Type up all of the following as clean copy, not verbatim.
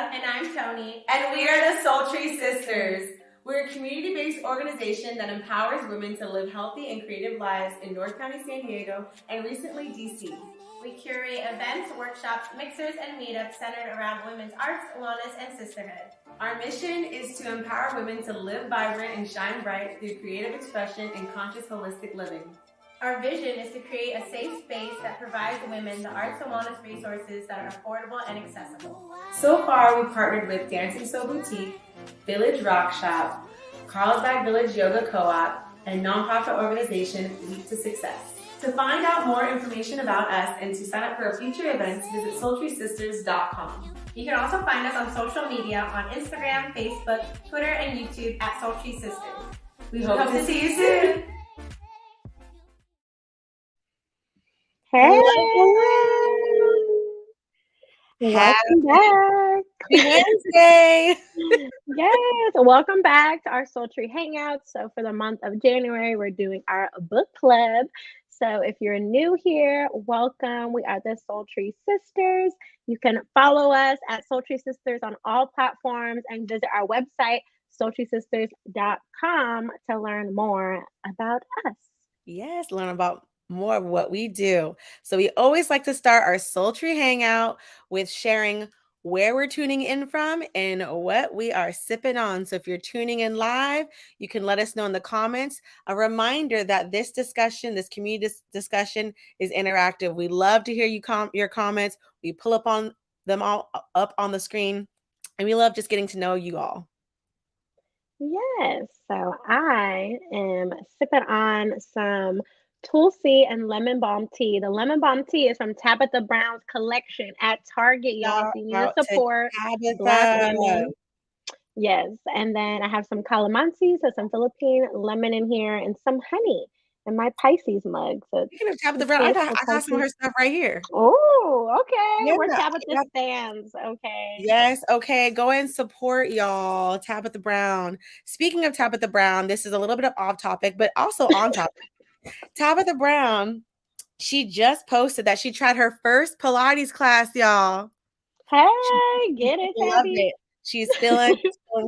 And I'm Tony. And we are the Soultry Sisters. We're a community-based organization that empowers women to live healthy and creative lives in North County, San Diego, and recently, DC. We curate events, workshops, mixers, and meetups centered around women's arts, wellness, and sisterhood. Our mission is to empower women to live vibrant and shine bright through creative expression and conscious holistic living. Our vision is to create a safe space that provides women the arts and wellness resources that are affordable and accessible. So far, we've partnered with Dancing Soul Boutique, Village Rock Shop, Carlsbad Village Yoga Co-op, and nonprofit organization Leap to Success. To find out more information about us and to sign up for our future events, visit SoultrySisters.com. You can also find us on social media on Instagram, Facebook, Twitter, and YouTube at Soultry Sisters. We hope to see you soon. Hey! Welcome back. Wednesday. Yes, welcome back to our Soultry Hangouts. So for the month of January, we're doing our book club. So if you're new here, welcome. We are the Soultry Sisters. You can follow us at Soultry Sisters on all platforms and visit our website, SoultrySisters.com, to learn more about us. Yes, learn about more of what we do. So we always like to start our Soultry Hangout with sharing where we're tuning in from and what we are sipping on. So if you're tuning in live, you can let us know in the comments. A reminder that this discussion, this community discussion is interactive. We love to hear your comments. We pull up on them all up on the screen, and we love just getting to know you all. Yes, so I am sipping on some Tulsi and lemon balm tea. The lemon balm tea is from Tabitha Brown's collection at Target, y'all. So you need to support Black women. Yes, and then I have some calamansi, so some Philippine lemon in here, and some honey in my Pisces mug. So speaking of Tabitha Brown, I got some of her stuff right here. Oh, okay. Yeah, we're Tabitha stands. Okay. Yes. Okay. Go and support y'all. Tabitha Brown. Speaking of Tabitha Brown, this is a little bit of off topic, but also on topic. Tabitha Brown, she just posted that she tried her first Pilates class, y'all. Hey, get it, Tabby. She's feeling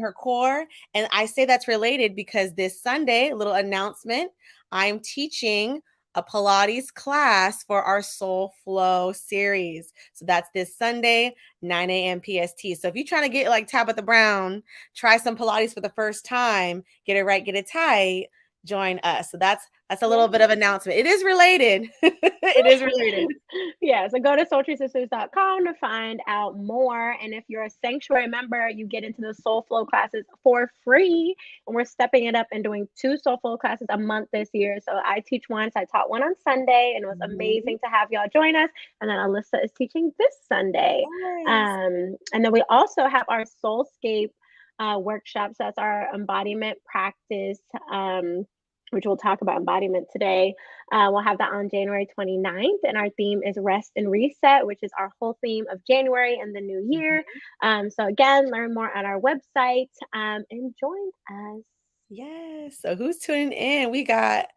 her core. And I say that's related because this Sunday, a little announcement, I'm teaching a Pilates class for our Soul Flow series. So that's this Sunday, 9 a.m. PST. So if you're trying to get like Tabitha Brown, try some Pilates for the first time, get it right, get it tight, join us. So that's a little bit of announcement. It is related. It is related. Yeah, so go to SoultrySisters.com to find out more. And if you're a Sanctuary member, you get into the Soul Flow classes for free. And we're stepping it up and doing 2 Soul Flow classes a month this year. So I teach one. So I taught one on Sunday, and it was amazing to have y'all join us. And then Alyssa is teaching this Sunday. Nice. And then we also have our Soulscape workshops. That's our embodiment practice, which we'll talk about embodiment today. We'll have that on January 29th. And our theme is rest and reset, which is our whole theme of January and the new year. So again, learn more at our website and join us. Yes. So who's tuning in? We got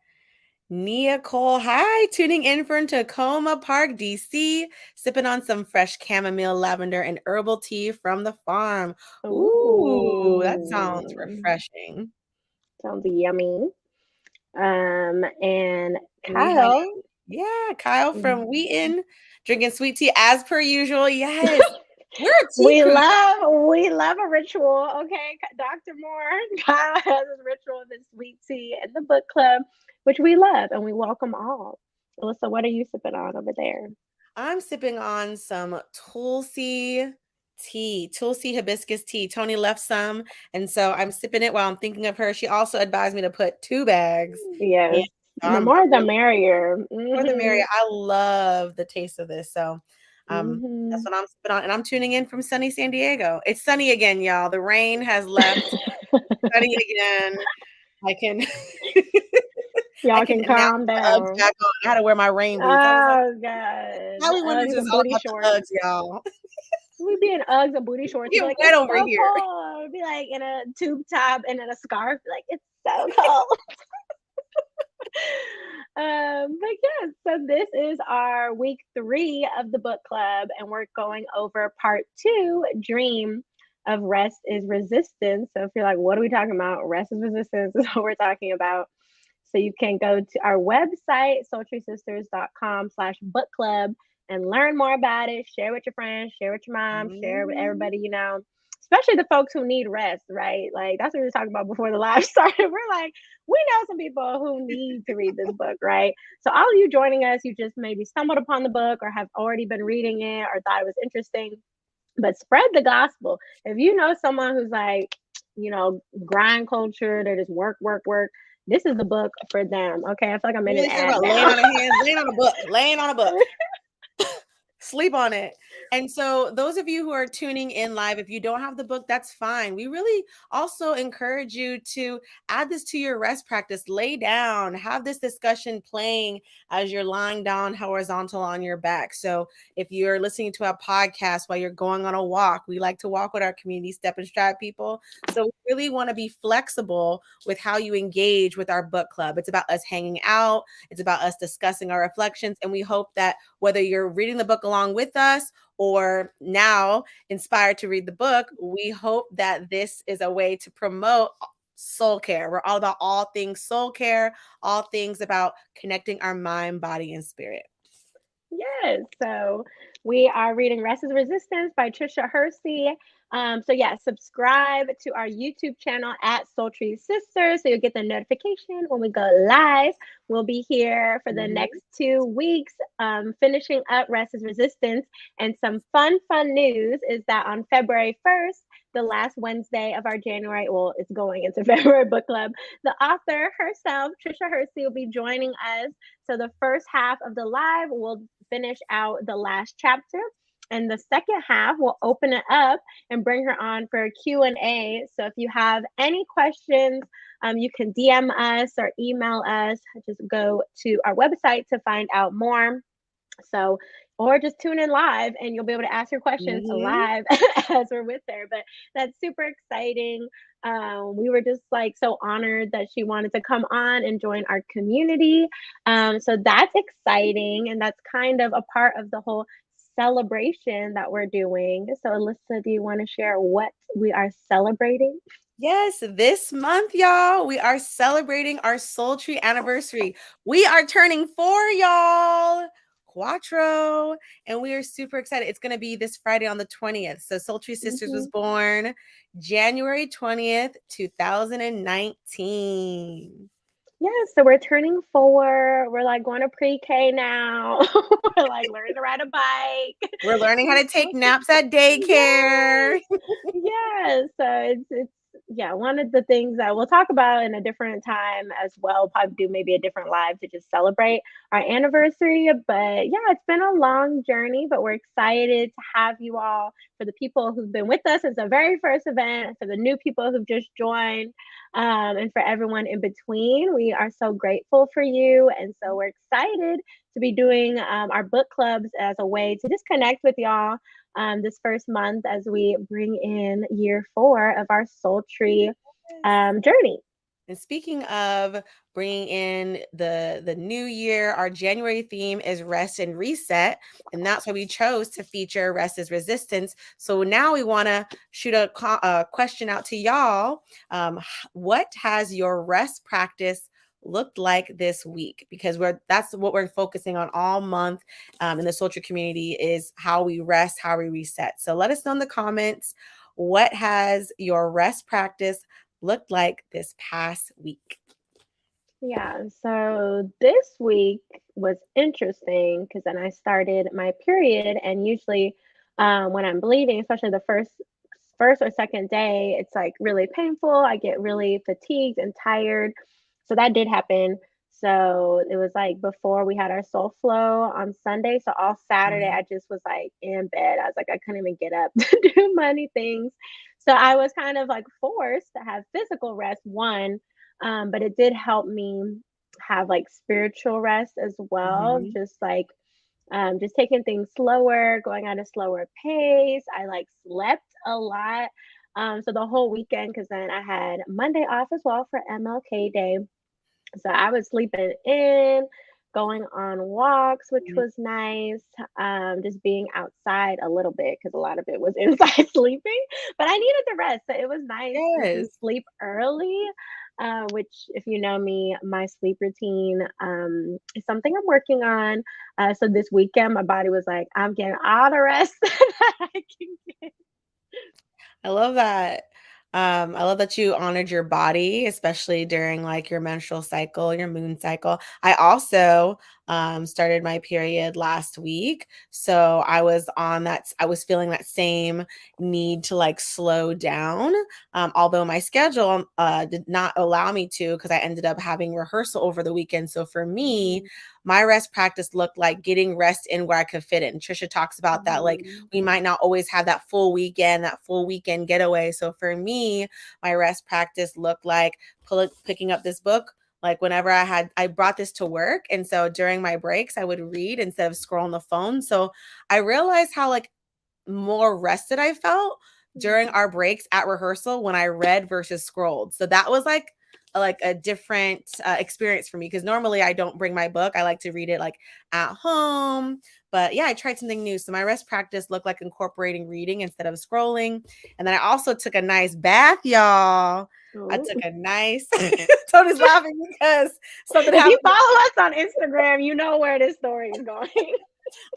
Nia Cole. Hi, tuning in from Tacoma Park, DC, sipping on some fresh chamomile, lavender, and herbal tea from the farm. Ooh, that sounds refreshing. Sounds yummy. And Kyle. Kyle from Wheaton, drinking sweet tea as per usual. Yes. We love a ritual. Okay, Dr. Moore, Kyle has a ritual of his sweet tea in the book club, which we love and we welcome all. Alyssa, what are you sipping on over there? I'm sipping on some Tulsi hibiscus tea. Tony left some, and so I'm sipping it while I'm thinking of her. She also advised me to put 2 bags. Yes, the more the merrier. More the merrier. I love the taste of this, so that's what I'm sipping on. And I'm tuning in from sunny San Diego. It's sunny again, y'all. The rain has left. Sunny again. Y'all can calm down. I had to wear my rain boots. Oh God! How we want to just all about the Uggs, y'all. We be in Uggs and booty shorts. It's like, wet over here. Cold. Be like in a tube top and in a scarf. Like, it's so cold. But yes, so this is our week 3 of the book club, and we're going over part 2, Dream of Rest is Resistance. So if you're like, what are we talking about? Rest is resistance is what we're talking about. So you can go to our website, soultrysisters.com/book club, and learn more about it. Share with your friends, share with your mom, share with everybody you know, especially the folks who need rest, right? Like that's what we were talking about before the live started. We're like, we know some people who need to read this book, right? So all of you joining us, you just maybe stumbled upon the book or have already been reading it or thought it was interesting, but spread the gospel. If you know someone who's like, you know, grind culture, they just work, work, work, this is the book for them. Okay, I feel like I'm in an ad About now. laying on a hand, laying on a book. Sleep on it. And so those of you who are tuning in live, if you don't have the book, that's fine. We really also encourage you to add this to your rest practice. Lay down, have this discussion playing as you're lying down horizontal on your back. So if you're listening to a podcast while you're going on a walk, we like to walk with our community step and stride people. So we really want to be flexible with how you engage with our book club. It's about us hanging out. It's about us discussing our reflections. And we hope that whether you're reading the book along with us or now inspired to read the book, we hope that this is a way to promote soul care. We're all about all things soul care, all things about connecting our mind, body, and spirit. Yes. So we are reading Rest is Resistance by Tricia Hersey. So yeah, subscribe to our YouTube channel at Soultry Sisters so you'll get the notification when we go live. We'll be here for the next 2 weeks, finishing up Rest is Resistance. And some fun news is that on February 1st, the last Wednesday of our January, well, it's going into February book club, the author herself, Tricia Hersey, will be joining us. So the first half of the live will finish out the last chapter, and the second half will open it up and bring her on for a Q&A. So if you have any questions, you can DM us or email us. Just go to our website to find out more. So, or just tune in live and you'll be able to ask your questions live as we're with her. But that's super exciting. We were just like so honored that she wanted to come on and join our community. So that's exciting. And that's kind of a part of the whole celebration that we're doing. So, Alyssa, do you want to share what we are celebrating? Yes, this month, y'all, we are celebrating our Soultry anniversary. We are turning 4, y'all. Quattro, and we are super excited. It's going to be this Friday on the 20th. So Soultry Sisters was born January 20th, 2019. Yeah, so we're turning 4. We're like going to pre-K now. We're like learning to ride a bike. We're learning how to take naps at daycare. Yeah, so it's yeah, one of the things that we'll talk about in a different time as well. Probably do maybe a different live to just celebrate our anniversary. But yeah, it's been a long journey, but we're excited to have you all. For the people who've been with us since the very first event, for the new people who've just joined, and for everyone in between, we are so grateful for you. And so we're excited to be doing our book clubs as a way to just connect with y'all this first month as we bring in year 4 of our Soultry journey. And speaking of bringing in the new year, our January theme is rest and reset. And that's why we chose to feature Rest is Resistance. So now we want to shoot a question out to y'all. What has your rest practice looked like this week? Because that's what we're focusing on all month in the Soultry community is how we rest, how we reset. So let us know in the comments, what has your rest practice looked like this past week? Yeah, so this week was interesting because then I started my period, and usually when I'm bleeding, especially the first or second day, it's like really painful. I get really fatigued and tired. So that did happen. So it was like before we had our soul flow on Sunday. So all Saturday, I just was like in bed. I was like, I couldn't even get up to do many things. So I was kind of like forced to have physical rest, one, but it did help me have like spiritual rest as well. Just like just taking things slower, going at a slower pace. I like slept a lot. So the whole weekend, because then I had Monday off as well for MLK Day. So I was sleeping in, going on walks, which was nice. Just being outside a little bit because a lot of it was inside sleeping. But I needed the rest, so it was nice to Yes. sleep early. Which, if you know me, my sleep routine is something I'm working on. So this weekend, my body was like, "I'm getting all the rest that I can get." I love that. I love that you honored your body, especially during like your menstrual cycle, your moon cycle. I also started my period last week. So I was I was feeling that same need to like slow down. Although my schedule did not allow me to because I ended up having rehearsal over the weekend. So for me, my rest practice looked like getting rest in where I could fit in. Tricia talks about that. Like we might not always have that full weekend getaway. So for me, my rest practice looked like picking up this book. Like whenever I brought this to work. And so during my breaks, I would read instead of scrolling the phone. So I realized how like more rested I felt during our breaks at rehearsal when I read versus scrolled. So that was like a different experience for me because normally I don't bring my book. I like to read it like at home. But yeah, I tried something new. So my rest practice looked like incorporating reading instead of scrolling. And then I also took a nice bath, y'all. I took a nice Tony's laughing because something If you happened. follow us on Instagram, you know where this story is going.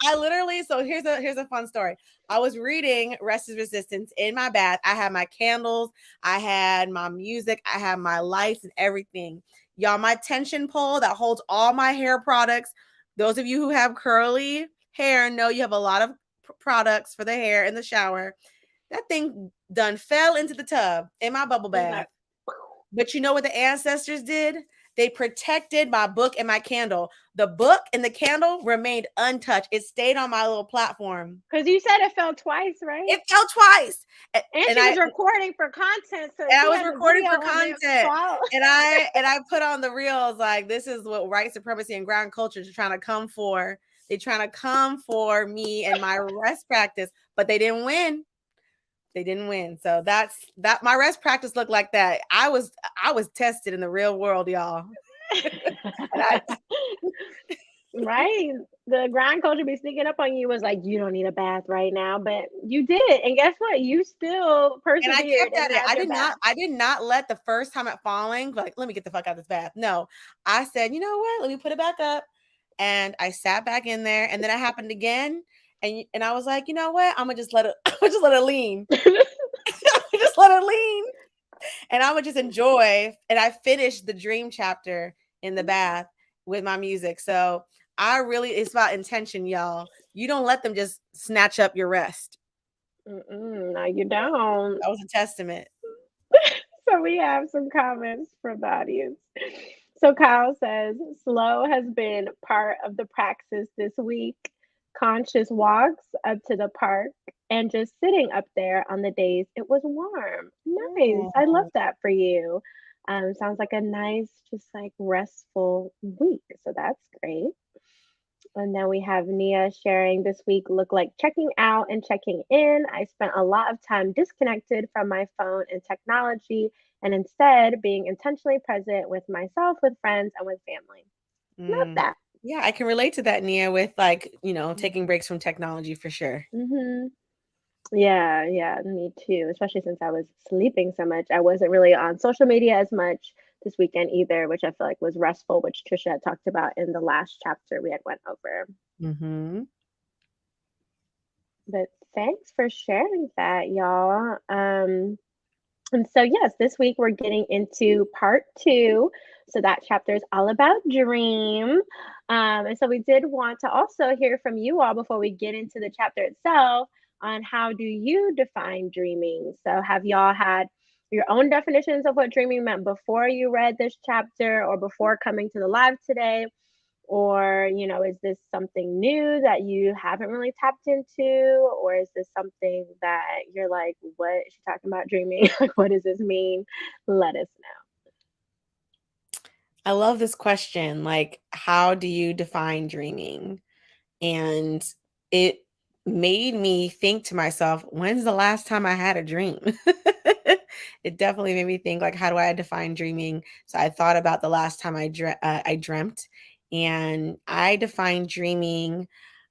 I literally, so here's a fun story. I was reading Rest is Resistance in my bath. I had my candles, I had my music, I had my lights and everything. Y'all, my tension pole that holds all my hair products. Those of you who have curly hair know you have a lot of products for the hair in the shower. That thing done fell into the tub in my bubble bath. But you know what the ancestors did? They protected my book and my candle. The book and the candle remained untouched. It stayed on my little platform. Because you said it fell twice, right? It fell twice. And she was recording for content. So and I was recording for content. And I put on the reels like this is what white supremacy and ground culture is trying to come for. They're trying to come for me and my rest practice, but they didn't win. They didn't win. So that's my rest practice looked like that. I was tested in the real world, y'all. Right. The grind culture be sneaking up on you was like, you don't need a bath right now, but you did. And guess what? You still persevered. And I kept at it. I did not let the first time at falling, like, let me get the fuck out of this bath. No, I said, you know what? Let me put it back up. And I sat back in there. And then it happened again. And I was like, you know what? I'm gonna just let it lean. Just let it lean. And I would just enjoy. And I finished the dream chapter in the bath with my music. So it's about intention, y'all. You don't let them just snatch up your rest. No, you don't. That was a testament. So we have some comments from the audience. So Kyle says, slow has been part of the praxis this week. Conscious walks up to the park and just sitting up there on the days it was warm. Nice. I love that for you. Sounds like a nice, just like restful week. So that's great. And then we have Nia sharing this week looked like checking out and checking in. I spent a lot of time disconnected from my phone and technology and instead being intentionally present with myself, with friends, and with family. Love that. Yeah, I can relate to that, Nia, with like, taking breaks from technology for sure. Yeah, me too. Especially since I was sleeping so much. I wasn't really on social media as much this weekend either, which I feel like was restful, which Tricia had talked about in the last chapter we had went over. But thanks for sharing that, y'all. And so, yes, this week we're getting into part 2. So that chapter is all about dream. And so we did want to also hear from you all before we get into the chapter itself on how do you define dreaming? So have y'all had your own definitions of what dreaming meant before you read this chapter or before coming to the live today? Or, is this something new that you haven't really tapped into? Or is this something that you're like, what is she talking about dreaming? Like, what does this mean? Let us know. I love this question. Like, how do you define dreaming? And it made me think to myself, when's the last time I had a dream? it definitely made me think, like, how do I define dreaming? So I thought about the last time I dreamt, and I define dreaming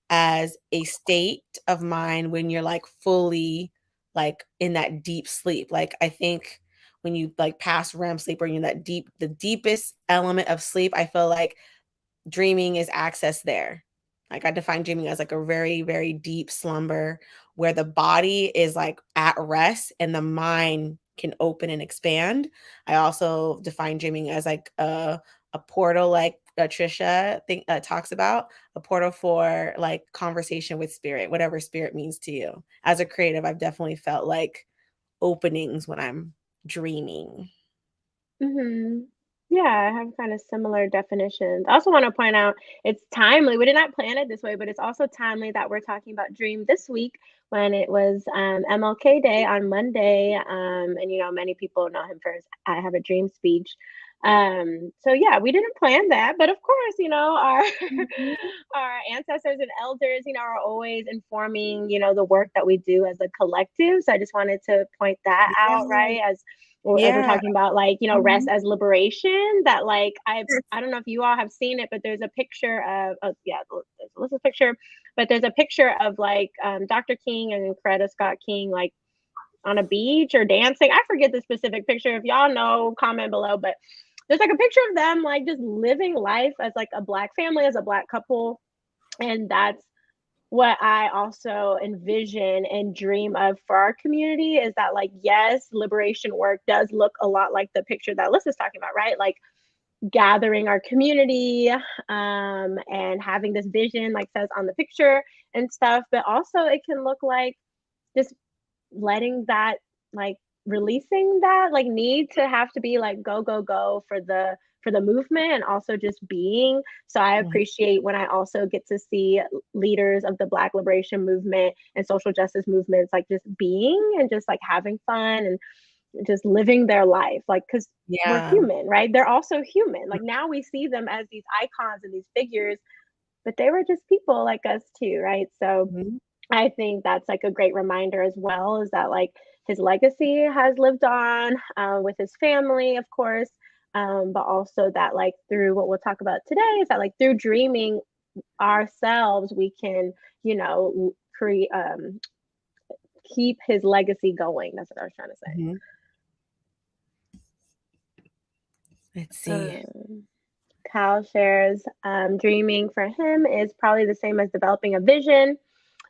as a state of mind when you're like fully like in that deep sleep. Like I think when you like pass REM sleep or you're in that the deepest element of sleep, I feel like dreaming is access there. Like I define dreaming as like a very, very deep slumber where the body is like at rest and the mind can open and expand. I also define dreaming as like a portal, like Tricia talks about, a portal for like conversation with spirit, whatever spirit means to you. As a creative, I've definitely felt like openings when I'm dreaming. Hmm. Yeah, I have kind of similar definitions. I also want to point out it's timely. We did not plan it this way, but it's also timely that we're talking about Dream this week when it was MLK Day on Monday. And many people know him for his "I Have a Dream" speech. So yeah, we didn't plan that, but of course, our Mhm. our ancestors and elders, are always informing, the work that we do as a collective. So I just wanted to point that Yeah. out, right? As we're Yeah. talking about, like, rest Mhm. as liberation, that like I don't know if you all have seen it, but there's a picture of yeah, there's a picture, but there's a picture of like Dr. King and Coretta Scott King like on a beach or dancing. I forget the specific picture. If y'all know, comment below. But there's like a picture of them like just living life as like a Black family, as a Black couple. And that's what I also envision and dream of for our community, is that, like, yes, liberation work does look a lot like the picture that Alyssa's talking about, right? Like gathering our community, and having this vision, like says on the picture and stuff. But also it can look like just letting that, like, releasing that like need to have to be like go go go for the movement, and also just being. So I Mhm. appreciate when I also get to see leaders of the Black liberation movement and social justice movements like just being and just like having fun and just living their life, like, because we're Yeah. human, right? They're also human. Like now we see them as these icons and these figures, but they were just people like us too, right? So Mhm. I think that's like a great reminder as well, is that like his legacy has lived on, with his family, of course, but also that like through what we'll talk about today is that like through dreaming ourselves, we can, create, keep his legacy going. That's what I was trying to say. Mhm. Let's see. Kyle shares, dreaming for him is probably the same as developing a vision,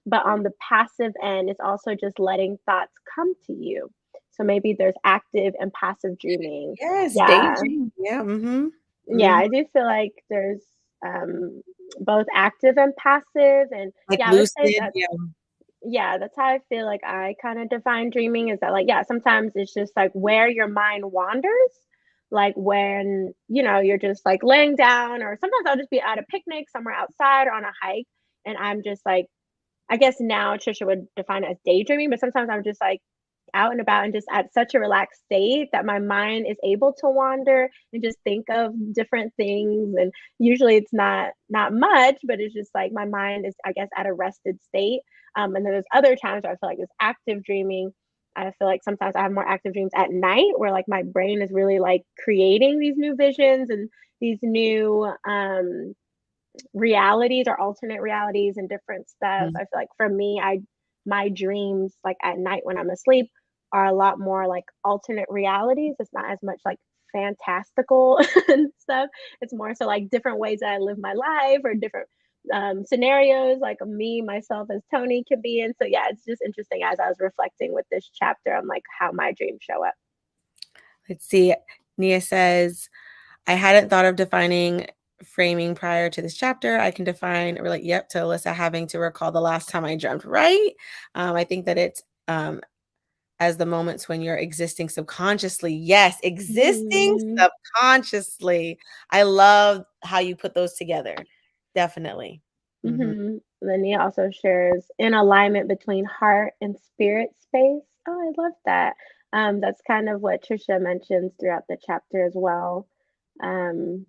but on the passive end, it's also just letting thoughts come to you. So maybe there's active and passive dreaming. Yes, Yeah. daydream. Yeah, mhm. Yeah, Mhm. I do feel like there's both active and passive. And Like yeah, I would say lucid, that's, yeah. yeah, that's how I feel like I kind of define dreaming, is that like, yeah, sometimes it's just like where your mind wanders, like when, you're just like laying down, or sometimes I'll just be at a picnic somewhere outside or on a hike, and I'm just like, I guess now Trisha would define it as daydreaming, but sometimes I'm just like out and about and just at such a relaxed state that my mind is able to wander and just think of different things. And usually it's not much, but it's just like my mind is, I guess, at a rested state. And then there's other times where I feel like this active dreaming. I feel like sometimes I have more active dreams at night where like my brain is really like creating these new visions and these new realities or alternate realities and different stuff. Mhm. I feel like for me, my dreams like at night when I'm asleep are a lot more like alternate realities. It's not as much like fantastical and stuff. It's more so like different ways that I live my life, or different scenarios like me myself as Tony can be in. So yeah, it's just interesting as I was reflecting with this chapter on like how my dreams show up. Let's see. Nia says, I hadn't thought of defining framing prior to this chapter. I can define, relate, yep, to Alyssa having to recall the last time I dreamt, right? I think that it's as the moments when you're existing subconsciously. Yes, existing Mm-hmm. subconsciously. I love how you put those together. Definitely. Mhm. Mm-hmm. Then he also shares in alignment between heart and spirit space. Oh, I love that. That's kind of what Trisha mentions throughout the chapter as well. Um,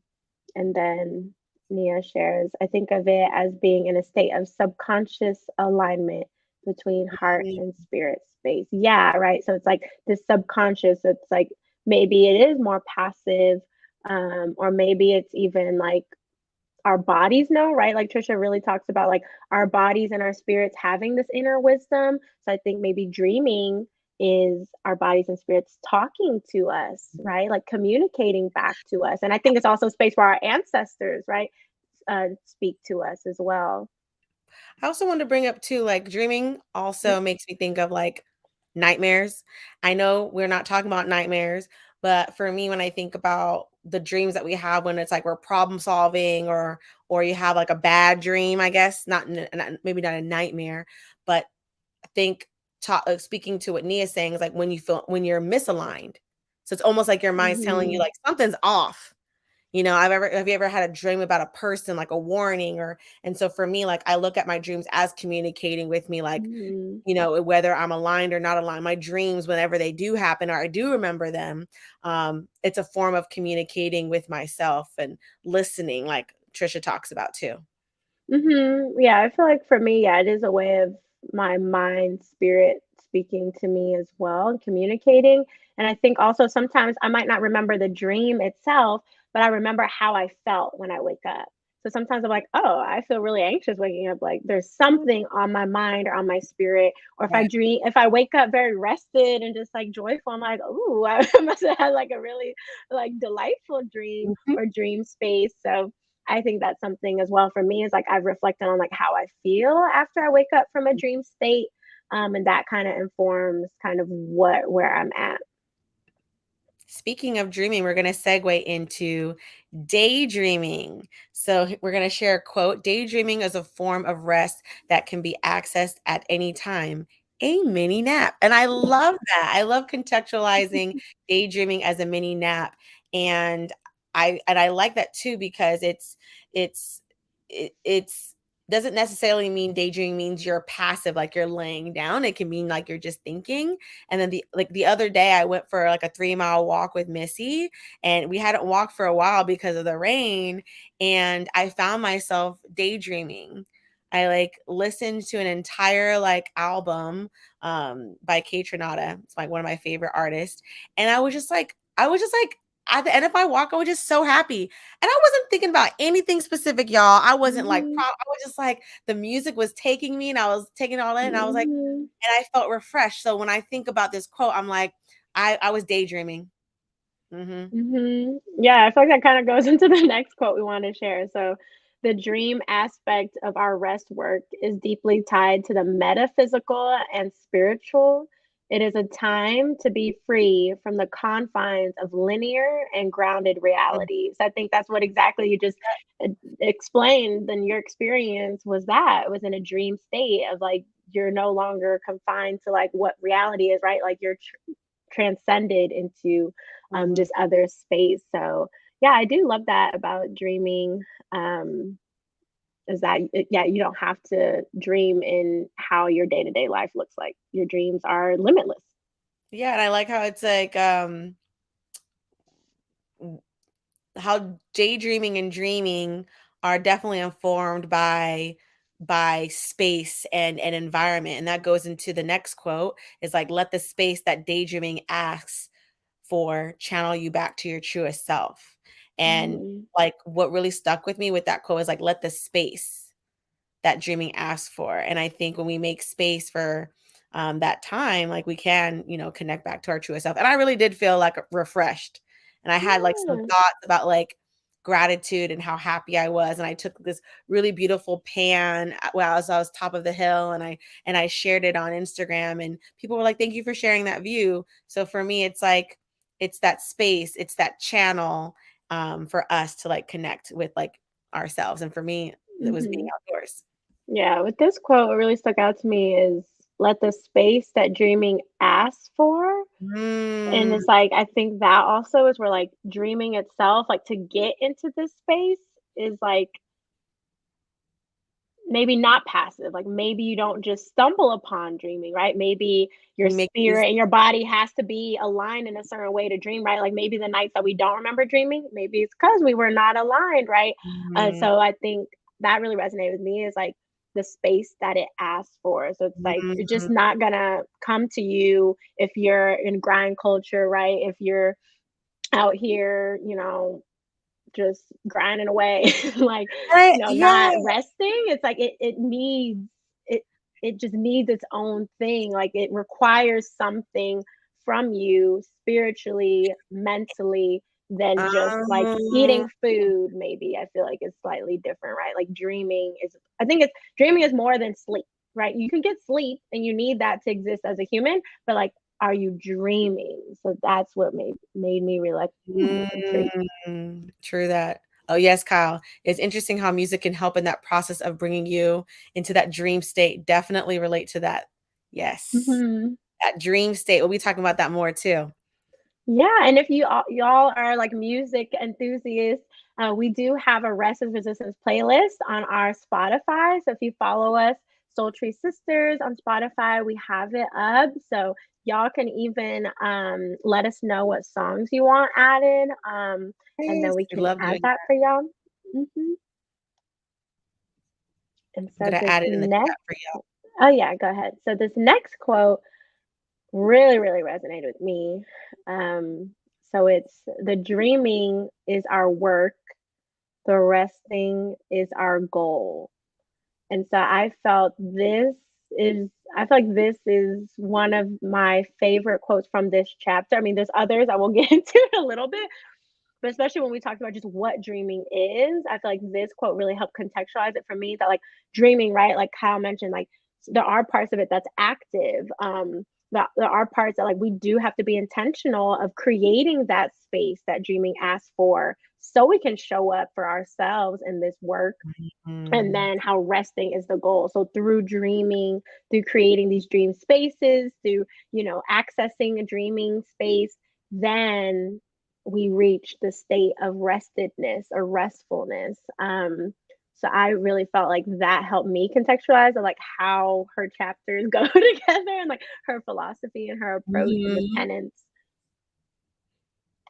and then Nia shares, I think of it as being in a state of subconscious alignment between heart and spirit space. Yeah, right. So it's like this subconscious. It's like maybe it is more passive, or maybe it's even like our bodies know, right? Like Tricia really talks about like our bodies and our spirits having this inner wisdom. So I think maybe dreaming is our bodies and spirits talking to us, right? Like communicating back to us. And I think it's also space for our ancestors, right? Speak to us as well. I also want to bring up too, like dreaming also makes me think of like nightmares. I know we're not talking about nightmares, but for me, when I think about the dreams that we have when it's like we're problem solving or you have like a bad dream, I guess, maybe not a nightmare, but I think speaking to what Nia's saying is like when you're misaligned. So it's almost like your mind's telling you Mm-hmm. like something's off. Have you ever had a dream about a person, like a warning and so for me, like I look at my dreams as communicating with me, like, Mm-hmm. whether I'm aligned or not aligned, my dreams, whenever they do happen or I do remember them, it's a form of communicating with myself and listening, like Tricia talks about too. Yeah, I feel like for me, yeah, it is a way of my mind, spirit speaking to me as well and communicating. And I think also sometimes I might not remember the dream itself, but I remember how I felt when I wake up. So sometimes I'm like, oh, I feel really anxious waking up. Like there's something on my mind or on my spirit. Or Right. if I wake up very rested and just like joyful, I'm like, oh, I must have had like a really like delightful dream Mhm. or dream space. So I think that's something as well for me is like I've reflected on like how I feel after I wake up from a dream state. And that kind of informs kind of where I'm at. Speaking of dreaming, we're going to segue into daydreaming. So we're going to share a quote. Daydreaming is a form of rest that can be accessed at any time. A mini nap. And I love that. I love contextualizing daydreaming as a mini nap. And I like that too because it's doesn't necessarily mean daydreaming means you're passive, like you're laying down. It can mean like you're just thinking. And then the other day I went for like a 3-mile walk with Missy and we hadn't walked for a while because of the rain. And I found myself daydreaming. I like listened to an entire like album by K Tronada. It's like one of my favorite artists. And I was just like at the end of my walk, I was just so happy. And I wasn't thinking about anything specific, y'all. I wasn't like, Mm-hmm. I was just like, the music was taking me and I was taking it all in. And I was like, Mm-hmm. and I felt refreshed. So when I think about this quote, I'm like, I was daydreaming. Hmm. Yeah, I feel like that kind of goes into the next quote we want to share. So, the dream aspect of our rest work is deeply tied to the metaphysical and spiritual. It is a time to be free from the confines of linear and grounded realities. I think that's what exactly you just explained. Then your experience was that it was in a dream state of like you're no longer confined to like what reality is, right? Like you're transcended into Hmm. this other space. So yeah, I do love that about dreaming. Is that yeah, you don't have to dream in how your day-to-day life looks like. Your dreams are limitless. Yeah, and I like how it's like how daydreaming and dreaming are definitely informed by space and environment. And that goes into the next quote is like, let the space that daydreaming asks for channel you back to your truest self. And Mm-hmm. like what really stuck with me with that quote is like, let the space that dreaming asks for. And I think when we make space for that time, like we can, connect back to our truest self. And I really did feel like refreshed. And I had like some Yeah. thoughts about like gratitude and how happy I was. And I took this really beautiful pan while I was top of the hill and I shared it on Instagram and people were like, thank you for sharing that view. So for me, it's like, it's that space, it's that channel for us to like connect with like ourselves. And for me, it was being Mm-hmm. outdoors. Yeah, with this quote, what really stuck out to me is let the space that dreaming asks for. And Mm, it's like, I think that also is where like dreaming itself, like to get into this space is like maybe not passive. Like maybe you don't just stumble upon dreaming, right? Maybe your we make these spirit and your body has to be aligned in a certain way to dream, right? Like maybe the nights that we don't remember dreaming, maybe it's because we were not aligned, right? mhm, So I think that really resonated with me is like the space that it asks for. So it's like it's just Mhm. not gonna come to you if you're in grind culture, right? If you're out here, just grinding away, like, Yeah. not resting. It's like it needs it it just needs its own thing. Like it requires something from you spiritually, mentally, than just like Um, eating food. Maybe I feel like it's slightly different, right? Like dreaming is more than sleep, right? You can get sleep and you need that to exist as a human, but like, are you dreaming? So that's what made me really like, intrigued. True that. Oh, yes, Kyle. It's interesting how music can help in that process of bringing you into that dream state. Definitely relate to that. Yes. Mhm. That dream state. We'll be talking about that more too. Yeah, and if y'all are like music enthusiasts, we do have a Rest is Resistance playlist on our Spotify. So if you follow us, Soultry Sisters on Spotify, we have it up. So y'all can even let us know what songs you want added, and Yes, then we we can love add doing that that. for y'all. hmm And I'm so gonna this add it in the next, chat for y'all. oh yeah, go ahead. So this next quote really, really resonated with me. So it's the dreaming is our work, the resting is our goal. And so is I feel like this is one of my favorite quotes from this chapter. I mean, there's others I will get into in a little bit, but especially when we talked about just what dreaming is, I feel like this quote really helped contextualize it for me that like dreaming, right? Like Kyle mentioned, like there are parts of it that's active. That there are parts that like we do have to be intentional of creating that space that dreaming asks for so we can show up for ourselves in this work, and Mm, then how resting is the goal. So through dreaming, through creating these dream spaces, through accessing a dreaming space, then we reach the state of restedness or restfulness. So I really felt like that helped me contextualize of like how her chapters go together, and like her philosophy and her approach and the mhm. tenets.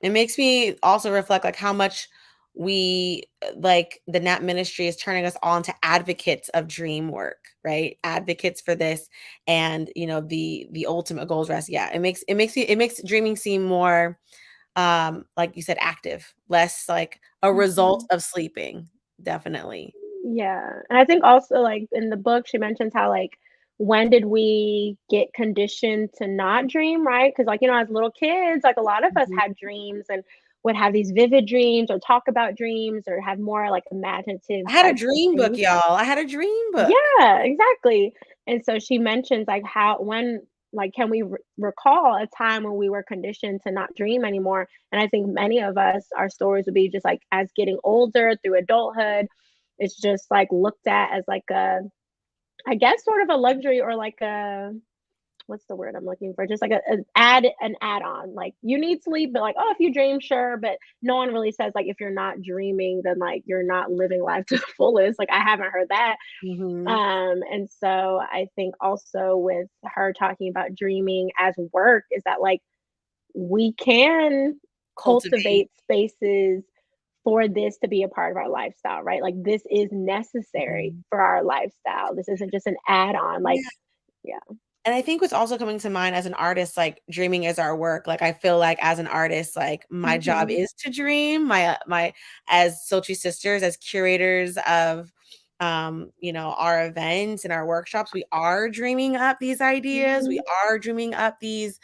It makes me also reflect like how much we like the Nat ministry is turning us all into advocates of dream work, right? Advocates for this, and the ultimate goal is rest. Yeah, it makes dreaming seem more like you said, active, less like a result Mhm. of sleeping. Definitely. Yeah. And I think also like in the book she mentions how like when did we get conditioned to not dream, right? Because like, as little kids, like a lot of us Mhm. had dreams and would have these vivid dreams or talk about dreams or have more like imaginative I had a types of dream book, dreams. y'all. I had a dream book. Yeah, exactly. And so she mentions like how when like can we recall a time when we were conditioned to not dream anymore? And I think many of us, our stories would be just like as getting older through adulthood, it's just like looked at as like a, I guess, sort of a luxury or like a, what's the word I'm looking for? Just like an add-on. Like you need sleep, but like, oh, if you dream, sure. But no one really says like if you're not dreaming, then like you're not living life to the fullest. Like I haven't heard that. Mhm. And so I think also with her talking about dreaming as work is that like we can Cultivate. cultivate spaces for this to be a part of our lifestyle, right? Like this is necessary Mhm. for our lifestyle. This isn't just an add-on. Like, Yeah. yeah. And I think what's also coming to mind as an artist, like dreaming is our work. Like I feel like as an artist, like my job hmm is to dream. My as Sochi sisters, as curators of our events and our workshops, we are dreaming up these ideas. We hmm are dreaming up these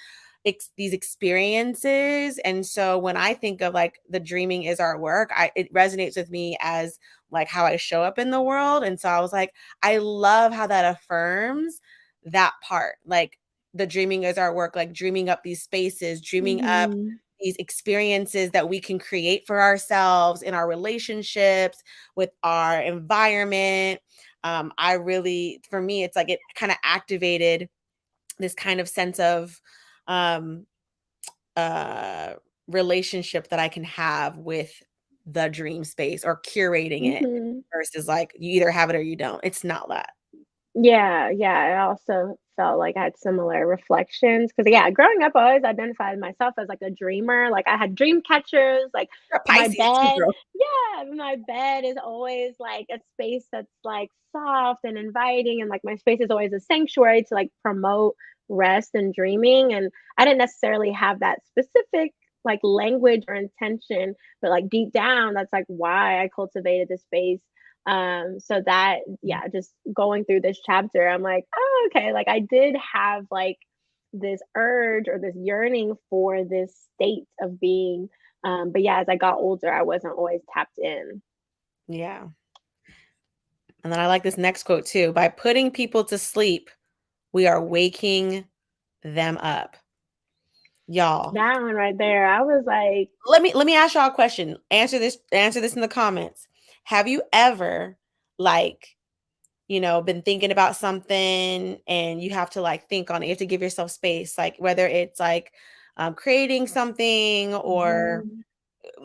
experiences. And so when I think of like the dreaming is our work, it resonates with me as like how I show up in the world. And so I was like, I love how that affirms that part, like the dreaming is our work, like dreaming up these spaces, dreaming up hmm these experiences that we can create for ourselves in our relationships with our environment. I really, for me, it's like it kind of activated this kind of sense of um uh relationship that I can have with the dream space or curating it hmm versus like you either have it or you don't. It's not that. Yeah, yeah. I also felt like I had similar reflections. Because yeah, growing up, I always identified myself as like a dreamer. Like I had dream catchers. Like You're a my Pisces too, bed, girl. yeah, my bed is always like a space that's like soft and inviting, and like my space is always a sanctuary to like promote rest and dreaming. And I didn't necessarily have that specific like language or intention, but like deep down, that's like why I cultivated this space. So that, yeah, just going through this chapter, I'm like, oh, okay, like I did have like this urge or this yearning for this state of being. But yeah, as I got older, I wasn't always tapped in. Yeah. And then I like this next quote too. By putting people to sleep, we are waking them up. Y'all. That one right there, I was like, Let me ask y'all a question. Answer this in the comments. Have you ever like, been thinking about something and you have to like think on it. You have to give yourself space, like whether it's like creating something or mhm,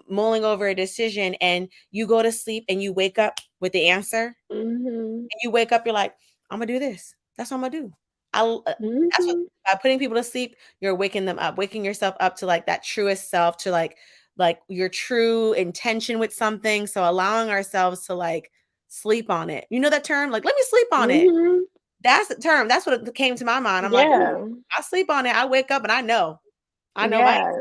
mulling over a decision, and you go to sleep and you wake up with the answer. mhm, And you wake up, you're like, I'm gonna do this. That's what I'm gonna do. That's what, mhm, by putting people to sleep, you're waking them up, waking yourself up to like that truest self, to like your true intention with something. So allowing ourselves to like sleep on it. You know that term? Like, let me sleep on it. mhm, That's the term. That's what it came to my mind. I'm like, ooh, yeah. I sleep on it. I wake up and I know. I know my Yeah.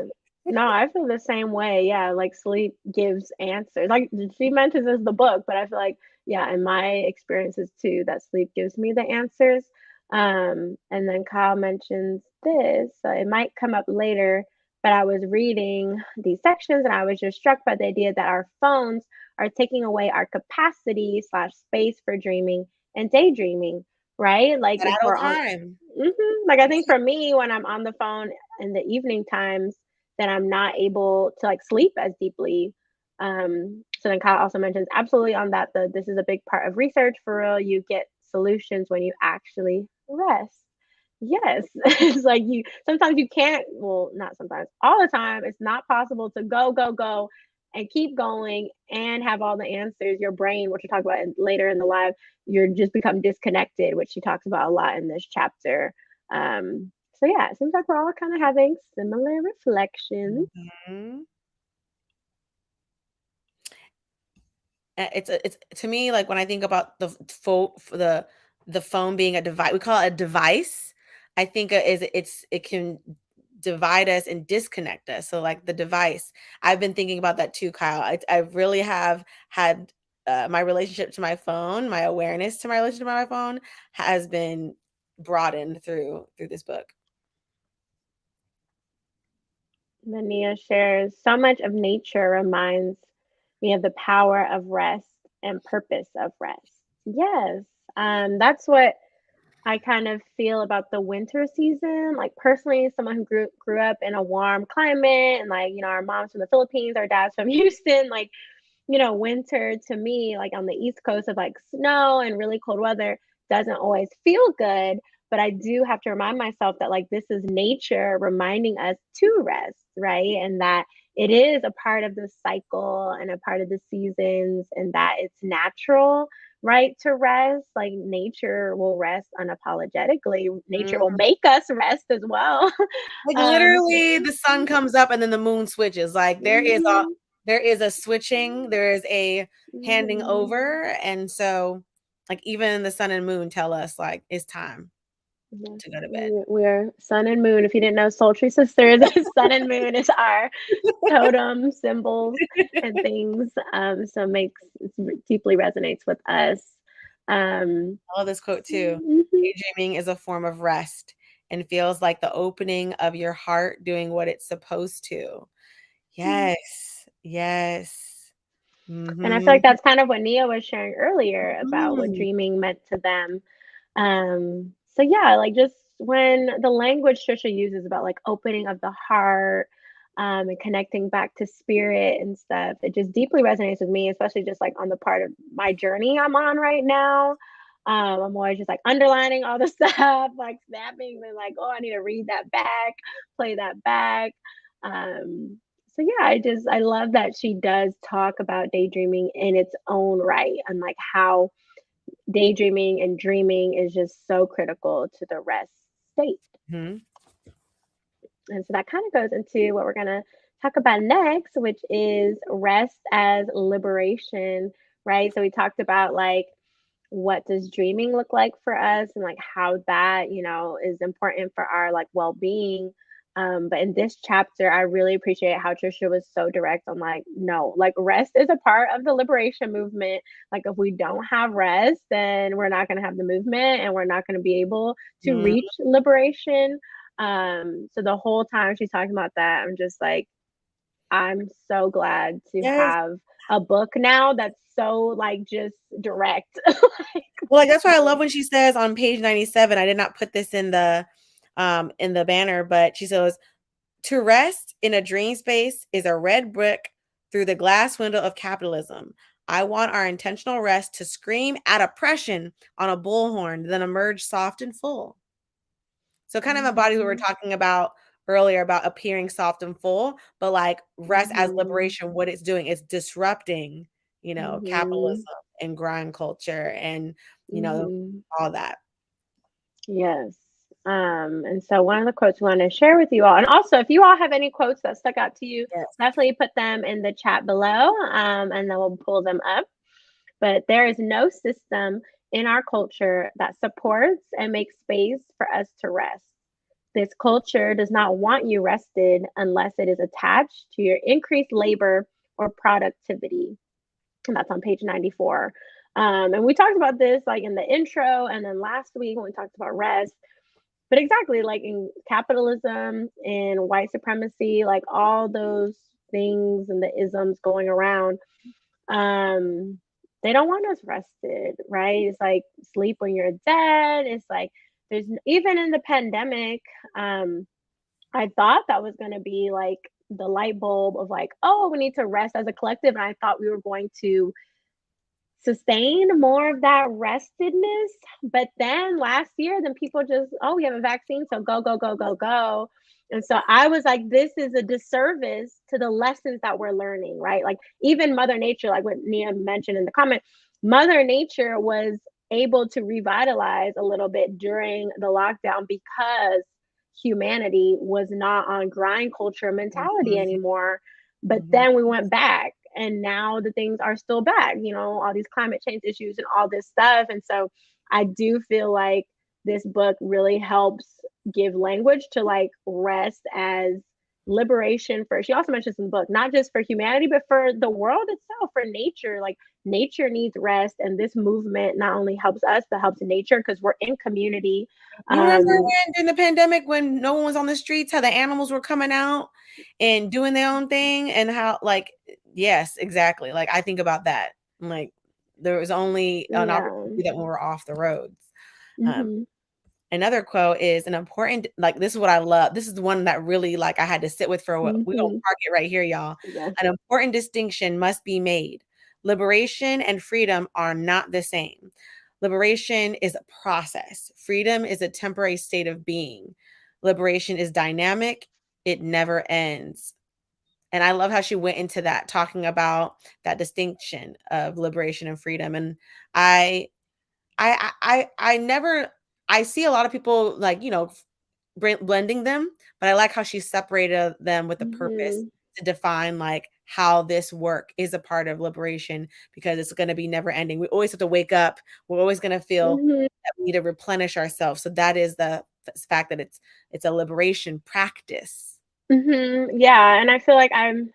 No, I feel the same way. Yeah, like sleep gives answers. Like she mentions this in the book, but I feel like, yeah, in my experiences too, that sleep gives me the answers. And then Kyle mentions this, so it might come up later, but I was reading these sections and I was just struck by the idea that our phones are taking away our capacity slash space for dreaming and daydreaming, right? Like that if idle we're on, time. like I think for me, when I'm on the phone in the evening times, then I'm not able to like sleep as deeply. So then Kyle also mentions absolutely on that. This is a big part of research for real. You get solutions when you actually rest. Yes, it's like you sometimes you can't. Well, not sometimes. All the time, it's not possible to go and keep going and have all the answers. Your brain, which we'll talk about later in the live, you're just become disconnected, which she talks about a lot in this chapter. So yeah, it seems like we're all kind of having similar reflections. Mhm. It's to me, like when I think about the phone being a device, we call it a device. I think it can divide us and disconnect us. So like the device, I've been thinking about that too, Kyle. I really have had my relationship to my phone, my awareness to my relationship to my phone has been broadened through this book. Then Nia shares, so much of nature reminds me of the power of rest and purpose of rest. Yes, that's what I kind of feel about the winter season. Like personally, someone who grew up in a warm climate, and like our mom's from the Philippines, our dad's from Houston. Like winter to me, like on the East Coast of like snow and really cold weather, doesn't always feel good. But I do have to remind myself that like this is nature reminding us to rest, right? And that it is a part of the cycle and a part of the seasons, and that it's natural, right, to rest. Like nature will rest unapologetically. Nature will make us rest as well. Like So, literally the sun comes up and then the moon switches. Like mhm, there is a switching, there is a handing mhm. over. And so like even the sun and moon tell us like it's time Yes, to go to bed. we're sun and moon. If you didn't know, Soultry sisters, sun and moon is our totem symbols and things. So deeply resonates with us. I love this quote too. Mhm, Daydreaming is a form of rest and feels like the opening of your heart doing what it's supposed to. mhm. Yes. Yes. And I feel Mhm. like that's kind of what Nia was sharing earlier about what Mhm. dreaming meant to them. So yeah, like just when the language Trisha uses about like opening of the heart, and connecting back to spirit and stuff, it just deeply resonates with me, especially just like on the part of my journey I'm on right now. I'm always just like underlining all the stuff, like snapping, and like, oh, I need to read that back, play that back. So yeah, I love that she does talk about daydreaming in its own right and like how daydreaming and dreaming is just so critical to the rest state. Mm-hmm. And so that kind of goes into what we're going to talk about next, which is rest as liberation, right? So we talked about like what does dreaming look like for us and like how that, is important for our like well-being. But in this chapter, I really appreciate how Tricia was so direct on like, no, like rest is a part of the liberation movement. Like if we don't have rest, then we're not going to have the movement and we're not going to be able to reach liberation. So the whole time she's talking about that, I'm just like, I'm so glad to Yes. have a book now that's so like just direct. Well, like that's why I love when she says on page 97, I did not put this in the banner, but she says, to rest in a dream space is a red brick through the glass window of capitalism. I want our intentional rest to scream at oppression on a bullhorn, then emerge soft and full. So kind of embodies what we were talking about earlier about appearing soft and full, but like rest as liberation, what it's doing is disrupting, capitalism and grind culture and, all that. Yes. And so one of the quotes we want to share with you all, and also if you all have any quotes that stuck out to you, definitely put them in the chat below, and then we'll pull them up. But there is no system in our culture that supports and makes space for us to rest. This culture does not want you rested unless it is attached to your increased labor or productivity. And that's on page 94. And we talked about this like in the intro and then last week when we talked about rest. But exactly, like in capitalism and white supremacy, like all those things and the isms going around, they don't want us rested, right? It's like sleep when you're dead. It's like there's even in the pandemic, I thought that was going to be like the light bulb of like, oh, we need to rest as a collective. And I thought we were going to sustain more of that restedness. But then last year, then people just, oh, we have a vaccine, so go, go, go, go, go. And so I was like, this is a disservice to the lessons that we're learning, right? Like even Mother Nature, like what Nia mentioned in the comment, Mother Nature was able to revitalize a little bit during the lockdown because humanity was not on grind culture mentality anymore. But then we went back and now the things are still back, all these climate change issues and all this stuff. And so I do feel like this book really helps give language to like rest as liberation for, she also mentions in the book, not just for humanity, but for the world itself, for nature. Like nature needs rest. And this movement not only helps us, but helps nature because we're in community. You remember when in the pandemic, when no one was on the streets, how the animals were coming out and doing their own thing and how like, yes, exactly. Like I think about that. Like there was only an opportunity that when we're off the roads. Another quote is an important, like this is what I love. This is the one that really like I had to sit with for a while. We're gonna park it right here, y'all. An important distinction must be made. Liberation and freedom are not the same. Liberation is a process. Freedom is a temporary state of being. Liberation is dynamic. It never ends. And I love how she went into that, talking about that distinction of liberation and freedom. And I see a lot of people like, blending them, but I like how she separated them with a purpose to define like how this work is a part of liberation, because it's going to be never ending. We always have to wake up. We're always going to feel that we need to replenish ourselves. So that is the fact that it's a liberation practice. Yeah. And I feel like I'm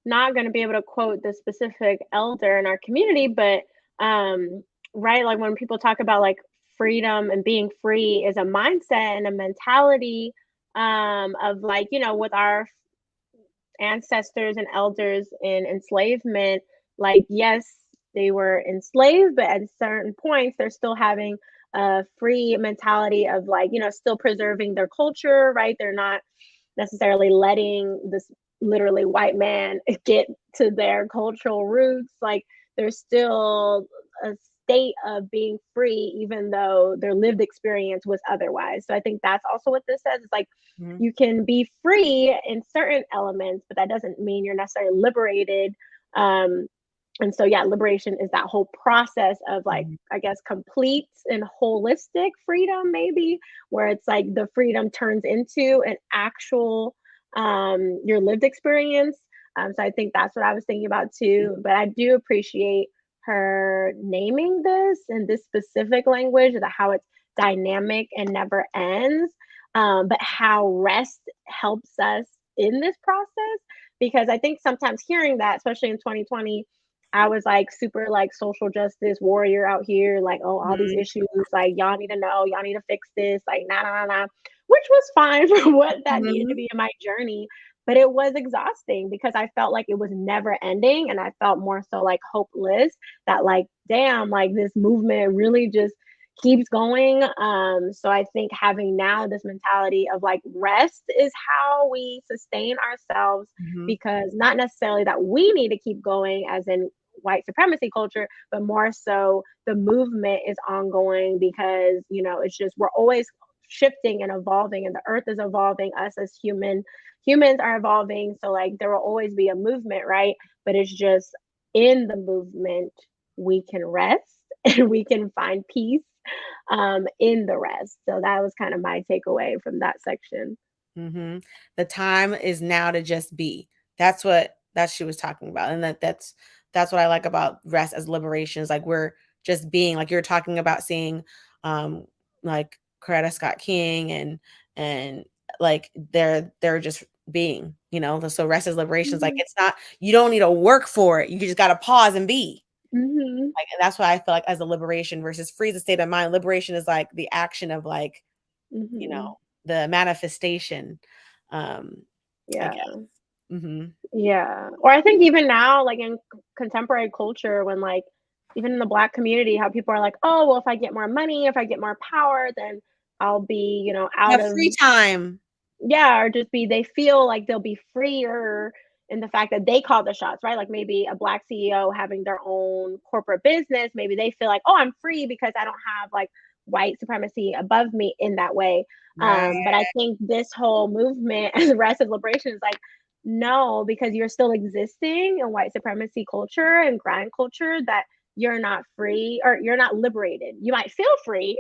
not going to be able to quote the specific elder in our community, but, right. Like when people talk about like freedom and being free is a mindset and a mentality, of like, with our ancestors and elders in enslavement, like, yes, they were enslaved, but at certain points, they're still having a free mentality of like, still preserving their culture, right? They're not necessarily letting this literally white man get to their cultural roots. Like there's still a state of being free, even though their lived experience was otherwise. So I think that's also what this says. It's like you can be free in certain elements, but that doesn't mean you're necessarily liberated. And so, yeah, liberation is that whole process of like, I guess, complete and holistic freedom, maybe, where it's like the freedom turns into an actual, your lived experience. So I think that's what I was thinking about too. But I do appreciate her naming this in this specific language, that how it's dynamic and never ends, but how rest helps us in this process. Because I think sometimes hearing that, especially in 2020, I was like super like social justice warrior out here, like, oh, all these Mhm. issues, like y'all need to know, y'all need to fix this, like nah nah nah, nah, which was fine for what that needed to Mhm. be in my journey. But it was exhausting because I felt like it was never ending, and I felt more so like hopeless, that like, damn, like this movement really just keeps going. So I think having now this mentality of like rest is how we sustain ourselves, Mhm. because not necessarily that we need to keep going as in white supremacy culture, but more so the movement is ongoing, because it's just we're always shifting and evolving, and the earth is evolving, us as humans are evolving, so like there will always be a movement, right? But it's just in the movement we can rest and we can find peace in the rest. So that was kind of my takeaway from that section. Mhm. The time is now to just be. That she was talking about, and that's what I like about rest as liberation. Is like we're just being. Like you're talking about seeing, um, like Coretta Scott King and like they're just being. So rest as liberation is like Mhm. it's not. You don't need to work for it. You just got to pause and be. Mhm. Like and that's what I feel like as a liberation versus free is a state of mind. Liberation is like the action of like you know, Mhm. the manifestation, um, I guess. Yeah. Mhm. Yeah. Or I think even now, like in contemporary culture, when like even in the Black community, how people are like, oh, well, if I get more money, if I get more power, then I'll be, out Have of, free time. yeah, or just be, they feel like they'll be freer in the fact that they call the shots, right? Like maybe a Black CEO having their own corporate business, maybe they feel like, oh, I'm free because I don't have like white supremacy above me in that way. Right. But I think this whole movement and the rest of liberation is like, no, because you're still existing in white supremacy culture and grind culture, that you're not free or you're not liberated. You might feel free,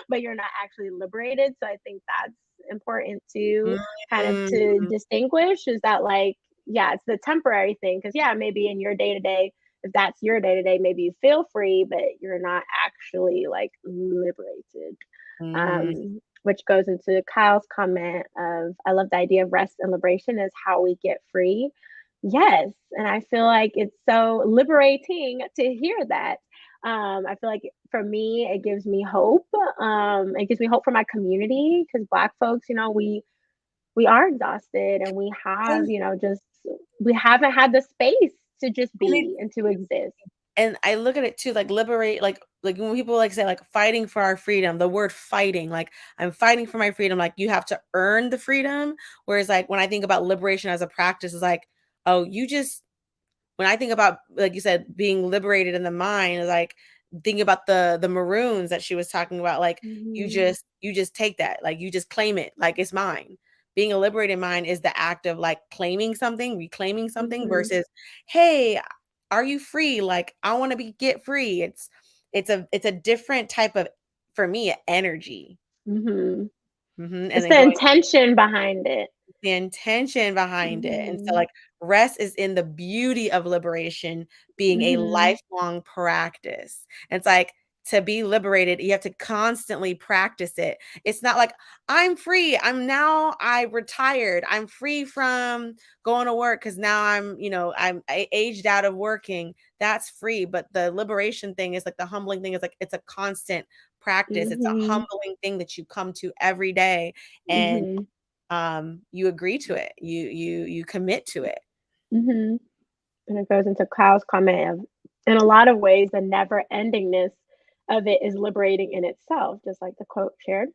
but you're not actually liberated. So I think that's important to kind of to Mhm. distinguish, is that like, yeah, it's the temporary thing, because yeah, maybe in your day to day, if that's your day to day, maybe you feel free, but you're not actually like liberated. Mhm. Which goes into Kyle's comment of, I love the idea of rest and liberation is how we get free. Yes, and I feel like it's so liberating to hear that. I feel like for me, it gives me hope. It gives me hope for my community, because Black folks, we are exhausted, and we have, And just we haven't had the space to just and it be and to exist. and I look at it too, like liberate, like when people like say like fighting for our freedom, the word fighting, like I'm fighting for my freedom, like you have to earn the freedom. Whereas like when I think about liberation as a practice, is like, oh, you just when I think about, like you said, being liberated in the mind, like thinking about the maroons that she was talking about, like Mhm. you just take that, like you just claim it, like it's mine. Being a liberated mind is the act of like claiming something, reclaiming something Mhm. versus, hey, are you free? Like I want to be get free. It's a different type of, for me, energy. Mhm. And It's then the going intention behind it. the intention behind it. And so Mhm. like rest is in the beauty of liberation being a Mhm. lifelong practice. It's like to be liberated, you have to constantly practice it. It's not like I'm free. I retired. I'm free from going to work because now I'm aged out of working. That's free. But the liberation thing is like the humbling thing is like it's a constant practice. It's a Mhm. humbling thing that you come to every day. And Mhm. you agree to it. You commit to it. Mhm. And it goes into Kyle's comment of, in a lot of ways, the never endingness of it is liberating in itself, just like the quote shared.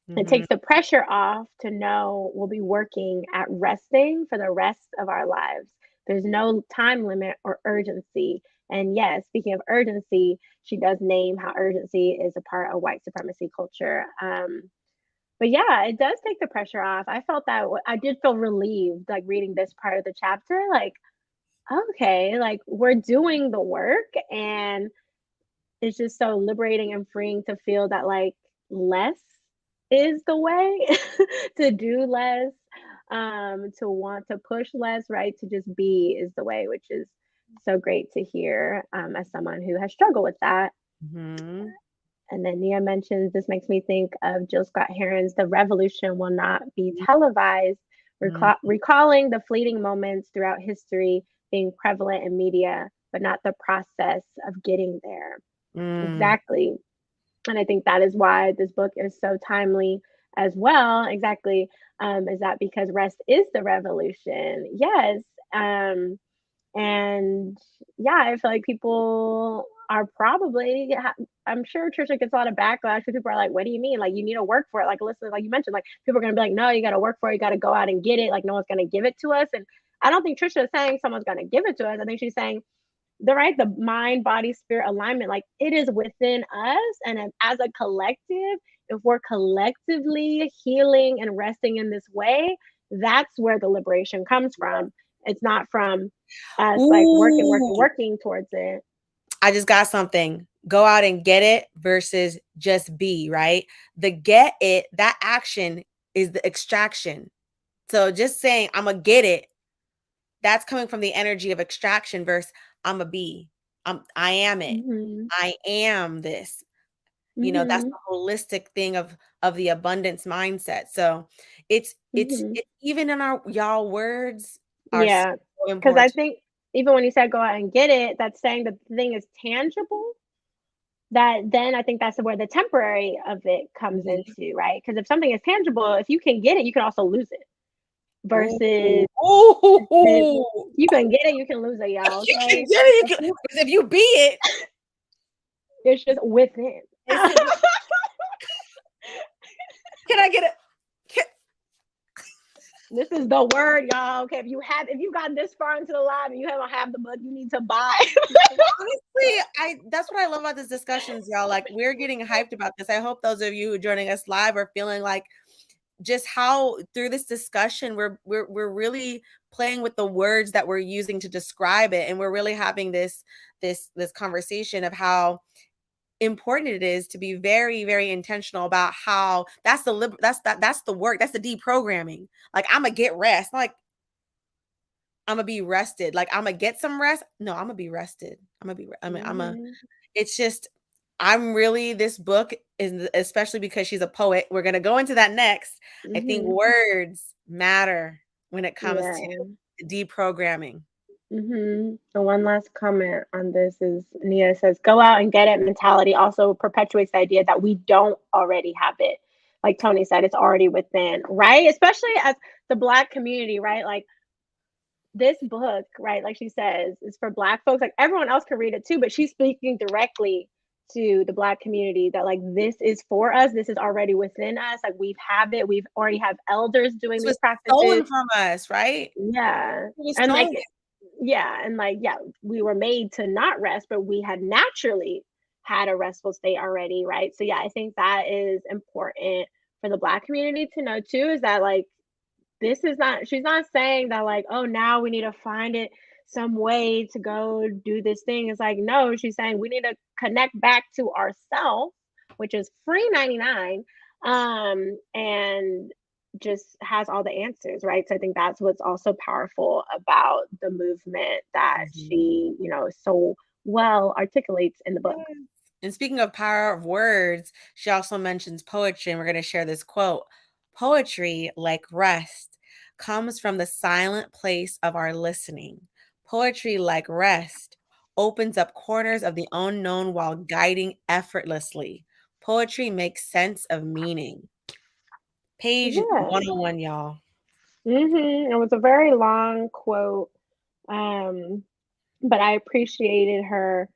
It Mhm. takes the pressure off to know we'll be working at resting for the rest of our lives. There's no time limit or urgency. And yes, speaking of urgency, she does name how urgency is a part of white supremacy culture. But yeah, it does take the pressure off. I felt that I did feel relieved, like reading this part of the chapter. Like, okay, like we're doing the work, and it's just so liberating and freeing to feel that like less is the way to do less, to want to push less, right? To just be is the way, which is so great to hear, as someone who has struggled with that. Hmm. And then Nia mentions this makes me think of Jill Scott Heron's "The Revolution will not be televised," recalling the fleeting moments throughout history being prevalent in media, but not the process of getting there. Mm. Exactly. And I think that is why this book is so timely as well. Exactly. Is that because rest is the revolution? Yes. Um, and yeah, I feel like people are probably, I'm sure Trisha gets a lot of backlash because people are like, what do you mean? Like, you need to work for it. Like, listen, like you mentioned, like people are going to be like, no, you got to work for it. You got to go out and get it. Like, no one's going to give it to us. And I don't think Trisha is saying someone's going to give it to us. I think she's saying the mind, body, spirit alignment, like it is within us. And as a collective, if we're collectively healing and resting in this way, that's where the liberation comes from. It's not from us like working, working, Ooh, working towards it. I just got something. Go out and get it versus just be, right? The get it, that action is the extraction. So just saying, I'm going to get it, that's coming from the energy of extraction versus I'm a be. I am it. Hmm. I am this. That's Hmm. the holistic thing of the abundance mindset. So Hmm. it's even in our y'all words are so Yeah. Because I important. think even when you said go out and get it, that's saying that the thing is tangible. That then I think that's where the temporary of it comes Mhm. into, right? Because if something is tangible, if you can get it, you can also lose it. Ooh. Versus if Ooh. you can get it, you can lose it, y'all. You can Okay, get it. if you, Because if you be it, it's just within. it's can I get it? This is the word, y'all. Okay, if you got this far into the live and you haven't have the book, you need to buy. Honestly, I that's what I love about these discussions, y'all. Like we're getting hyped about this. I hope those of you who are joining us live are feeling like just how through this discussion we're really playing with the words that we're using to describe it, and we're really having this conversation of how important it is to be very very intentional about how that's the work, that's the deprogramming. Like I'm gonna get rest, like I'm gonna be rested. Like I'm gonna get some rest. No, I'm gonna be rested. I'm a. Hmm. It's just I'm really this book is especially because she's a poet. We're gonna go into that next. I think Hmm. words matter when it comes to Yeah. deprogramming. And one last comment on this is Nia says, "Go out and get it." Mentality also perpetuates the idea that we don't already have it. Like Tony said, it's already within, right? Especially as the Black community, right? Like this book, right, like she says, is for Black folks. Like everyone else can read it too, but she's speaking directly to the Black community that like this is for us. This is already within us. Like we have it. We've already have elders doing This these was practices. stolen from us, right? It Yeah. was And like stolen. yeah, and like yeah, we were made to not rest, but we had naturally had a restful state already, right? So yeah, I think that is important for the Black community to know too, is that like this is not, she's not saying that like, oh, now we need to find it some way to go do this thing. It's like, no, she's saying we need to connect back to ourselves, which is free 99, and just has all the answers, right? So I think that's what's also powerful about the movement that Mhm. she, so well articulates in the book. Yes. And speaking of power of words, she also mentions poetry, and we're going to share this quote. Poetry, like rest, comes from the silent place of our listening. Poetry, like rest, opens up corners of the unknown while guiding effortlessly. Poetry makes sense of meaning. Page Yeah. 101, y'all. It was a very long quote, um, but I appreciated her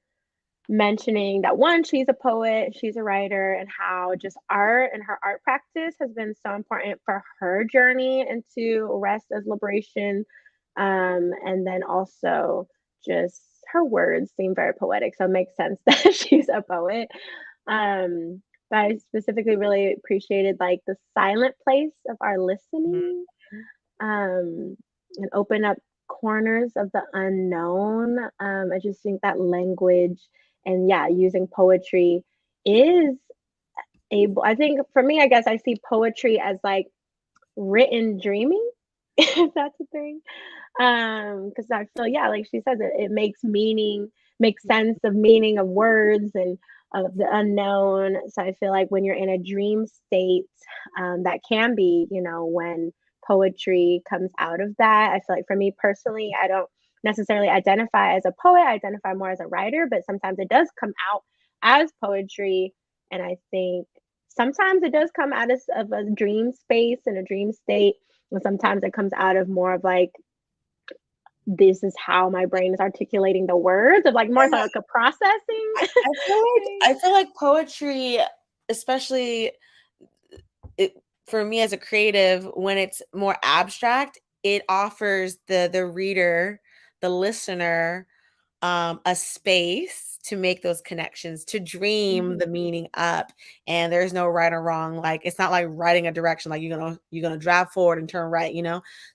mentioning that one, she's a poet, she's a writer, and how just art and her art practice has been so important for her journey into rest as liberation. And then also just her words seem very poetic, so it makes sense that she's a poet. Um, but I specifically really appreciated like the silent place of our Mhm. listening, and open up corners of the unknown. I just think that language and using poetry is able, I think for me, I guess I see poetry as like written dreaming, if that's a thing. Because I feel, like she says, it makes sense of meaning of words and of the unknown. So I feel like when you're in a dream state, that can be, when poetry comes out of that. I feel like for me personally, I don't necessarily identify as a poet. I identify more as a writer, but sometimes it does come out as poetry. And I think sometimes it does come out of a dream space and a dream state. And sometimes it comes out of more of like, this is how my brain is articulating the words, of like more so like a processing. I feel like poetry, especially for me as a creative, when it's more abstract, it offers the reader, the listener, a space to make those connections, to dream the meaning up. And there's no right or wrong. Like, it's not like writing a direction, like you're gonna drive forward and turn right,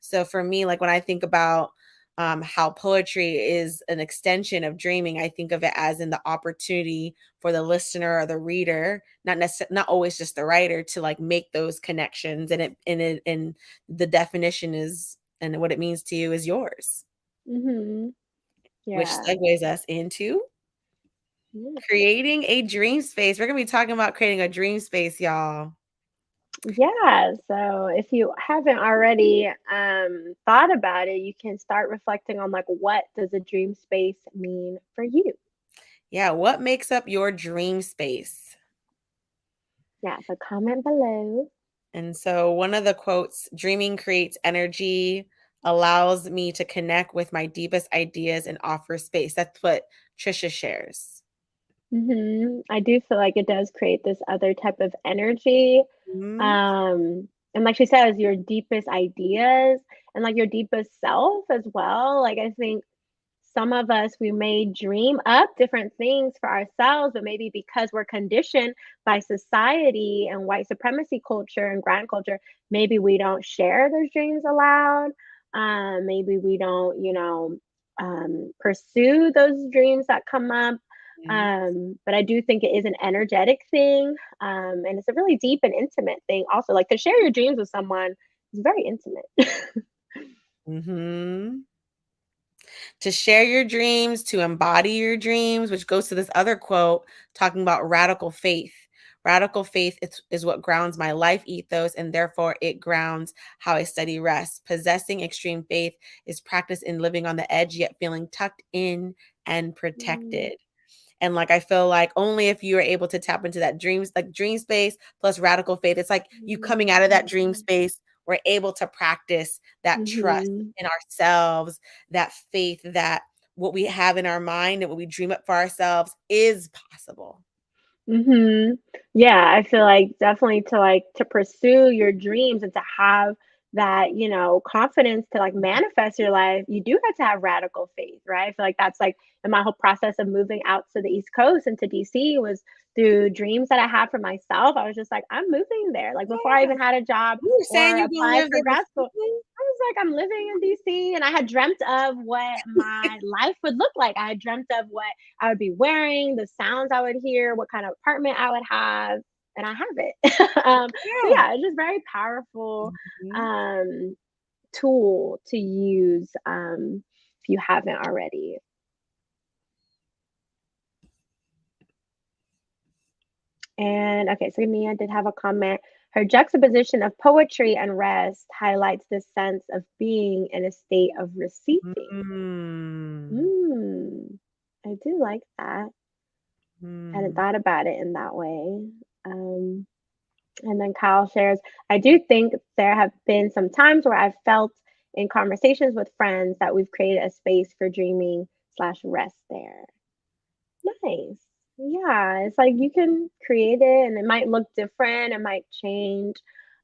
So for me, like when I think about how poetry is an extension of dreaming, I think of it as in the opportunity for the listener or the reader, not always just the writer, to like make those connections. And the definition is, and what it means to you is yours. Mm-hmm. Yeah. Which segues us into creating a dream space. We're going to be talking about creating a dream space, y'all. Yeah. So if you haven't already thought about it, you can start reflecting on like, what does a dream space mean for you? Yeah. What makes up your dream space? Yeah. So comment below. And so one of the quotes, dreaming creates energy, allows me to connect with my deepest ideas and offer space. That's what Tricia shares. I do feel like it does create this other type of energy. And like she says, your deepest ideas and like your deepest self as well. Like, I think some of us, we may dream up different things for ourselves, but maybe because we're conditioned by society and white supremacy culture and grind culture, maybe we don't share those dreams aloud. Maybe we don't, pursue those dreams that come up. But I do think it is an energetic thing. And it's a really deep and intimate thing also. Like, to share your dreams with someone is very intimate. To share your dreams, to embody your dreams, which goes to this other quote talking about radical faith. Radical faith is what grounds my life ethos, and therefore it grounds how I study rest. Possessing extreme faith is practice in living on the edge, yet feeling tucked in and protected. And like, I feel like only if you are able to tap into that dream space plus radical faith, it's like you coming out of that dream space, we're able to practice that trust in ourselves, that faith that what we have in our mind and what we dream up for ourselves is possible. Yeah, I feel like definitely to pursue your dreams and to have that, confidence to like manifest your life, you do have to have radical faith, right? I feel like that's like in my whole process of moving out to the East Coast and to DC was through dreams that I had for myself. I was just like, I'm moving there. Like, before I even had a job or applied for grad school, I was like, I'm living in DC, and I had dreamt of what my life would look like. I had dreamt of what I would be wearing, the sounds I would hear, what kind of apartment I would have, and I have it. It's just very powerful tool to use if you haven't already. And okay, so Mia did have a comment. Her juxtaposition of poetry and rest highlights this sense of being in a state of receiving. I do like that. I hadn't thought about it in that way. And then Kyle shares, I do think there have been some times where I've felt in conversations with friends that we've created a space for dreaming / rest there. Nice. Yeah, it's like you can create it and it might look different, it might change.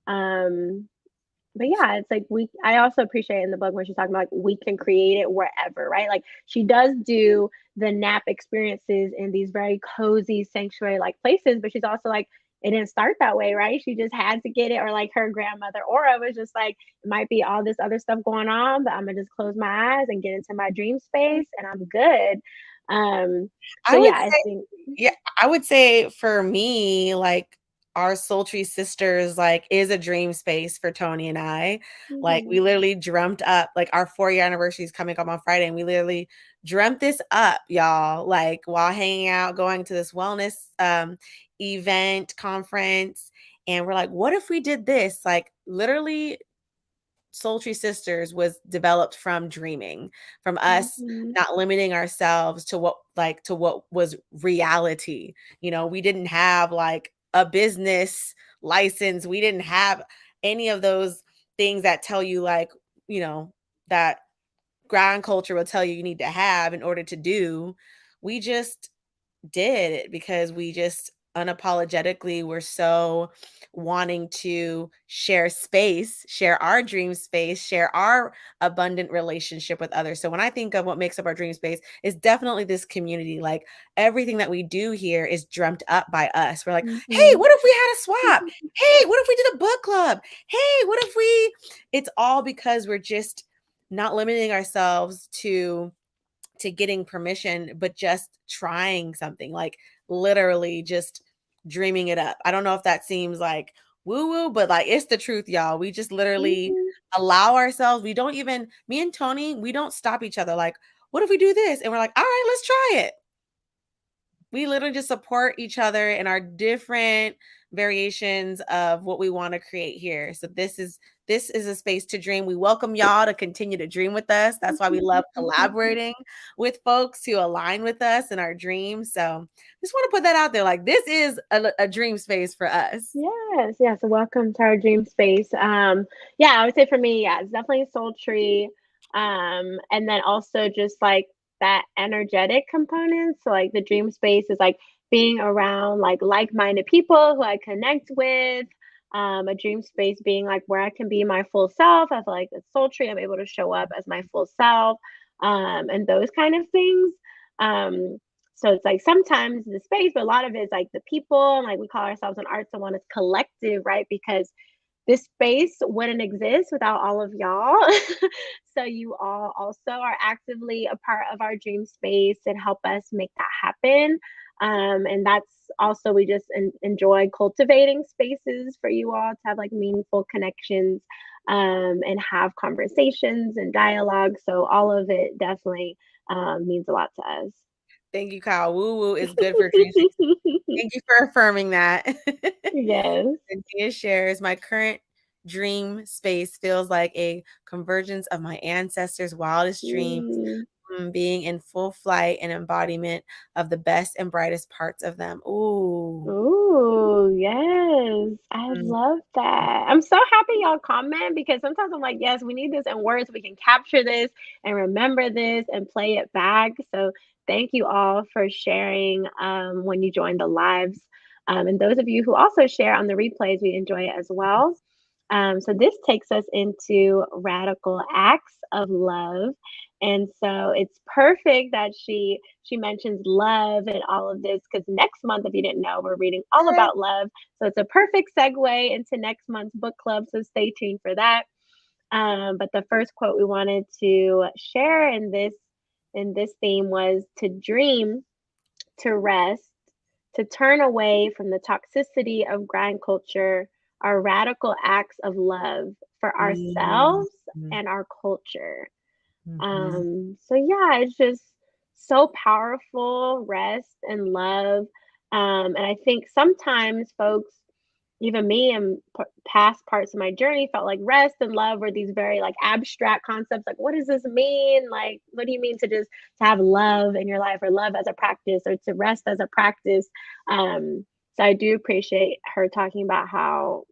But yeah, it's like I also appreciate in the book when she's talking about like we can create it wherever, right? Like, she does do the nap experiences in these very cozy sanctuary like places, but she's also like, it didn't start that way, right? She just had to get it, or like her grandmother Aura was just like, it might be all this other stuff going on, but I'm gonna just close my eyes and get into my dream space and I'm good. So I would yeah, I say, think yeah, I would say for me, like our Soultry Sisters, like is a dream space for Tony and I. Like we mhm, literally dreamt up, like our 4-year anniversary is coming up on Friday, and we literally dreamt this up, y'all, like while hanging out, going to this wellness event conference. And we're like, what if we did this? Like literally Soultry Sisters was developed from dreaming, from us mhm, not limiting ourselves to what was reality. You know, we didn't have like a business license. We didn't have any of those things that tell you like, you know, that ground culture will tell you you need to have in order to do. We just did it because we just unapologetically were so wanting to share space, share our dream space, share our abundant relationship with others. So when I think of what makes up our dream space, is definitely this community. Like everything that we do here is dreamt up by us. We're like, hey, mhm, what if we had a swap? Hey, what if we did a book club? Hey, what if we? It's all because we're just not limiting ourselves to getting permission, but just trying something, like literally just dreaming it up. I don't know if that seems like woo woo, but like it's the truth, y'all. We just literally mhm. allow ourselves. We don't even, me and Tony, we don't stop each other. Like, what if we do this? And we're like, all right, let's try it. We literally just support each other in our different variations of what we want to create here. So this is a space to dream. We welcome y'all to continue to dream with us. That's why we love collaborating with folks who align with us in our dreams. So just want to put that out there. Like this is a dream space for us. Yes, yes. Welcome to our dream space. Yeah, I would say for me, yeah, it's definitely Soultry. And then also just like that energetic component. So like the dream space is like being around like-minded people who I connect with. A dream space being like where I can be my full self. I feel like it's Soultry. I'm able to show up as my full self. And those kind of things. Um, so it's like sometimes the space, but a lot of it is like the people, and like we call ourselves an arts and wellness collective, right? Because this space wouldn't exist without all of y'all. So you all also are actively a part of our dream space and help us make that happen. And that's also, we just enjoy cultivating spaces for you all to have like meaningful connections, and have conversations and dialogue. So all of it definitely means a lot to us. Thank you, Kyle. Woo woo is good for dream space. Thank you for affirming that. Yes. And Tia shares, my current dream space feels like a convergence of my ancestors' wildest dreams, Mm. being in full flight and embodiment of the best and brightest parts of them. Ooh. Ooh, yes. I Mm, love that. I'm so happy y'all comment because sometimes I'm like, yes, we need this in words so we can capture this and remember this and play it back. So thank you all for sharing when you join the lives. And those of you who also share on the replays, we enjoy it as well. So this takes us into radical acts of love. And so it's perfect that she mentions love and all of this because next month, if you didn't know, we're reading all about love. So it's a perfect segue into next month's book club. So stay tuned for that. But the first quote we wanted to share in this theme was to dream, to rest, to turn away from the toxicity of grind culture are radical acts of love for mm, ourselves and our culture. mhm. So yeah, it's just so powerful, rest and love. And I think sometimes folks, even me in past parts of my journey, felt like rest and love were these very like abstract concepts. Like, what does this mean? Like, what do you mean to just to have love in your life, or love as a practice, or to rest as a practice? So I do appreciate her talking about how,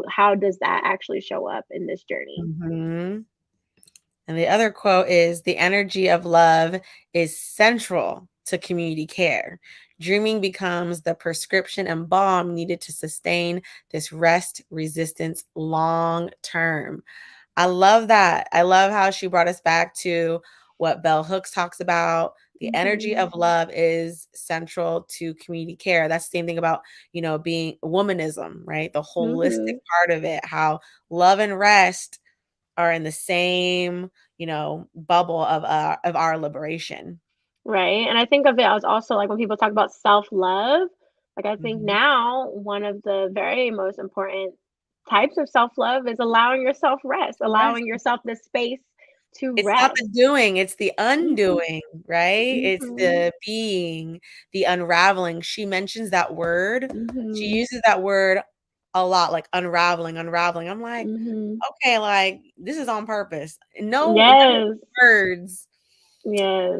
how does that actually show up in this journey? Mhm. And the other quote is, the energy of love is central to community care. Dreaming becomes the prescription and balm needed to sustain this rest resistance long term. I love that. I love how she brought us back to what Bell Hooks talks about. The energy of love is central to community care. That's the same thing about, being womanism, right? The holistic part of it, how love and rest are in the same, bubble of our liberation. Right. And I think of it as also like when people talk about self-love, like I think Mhm. now one of the very most important types of self-love is allowing yourself rest, Rest. allowing yourself the space to It's not rest. the doing, it's the Mhm, undoing, right? It's mhm, the being, the unraveling. She mentions that word. She mhm, uses that word a lot, like unraveling, unraveling. I'm like, mhm. okay, like this is on purpose. No, none of Yes. the words Yes.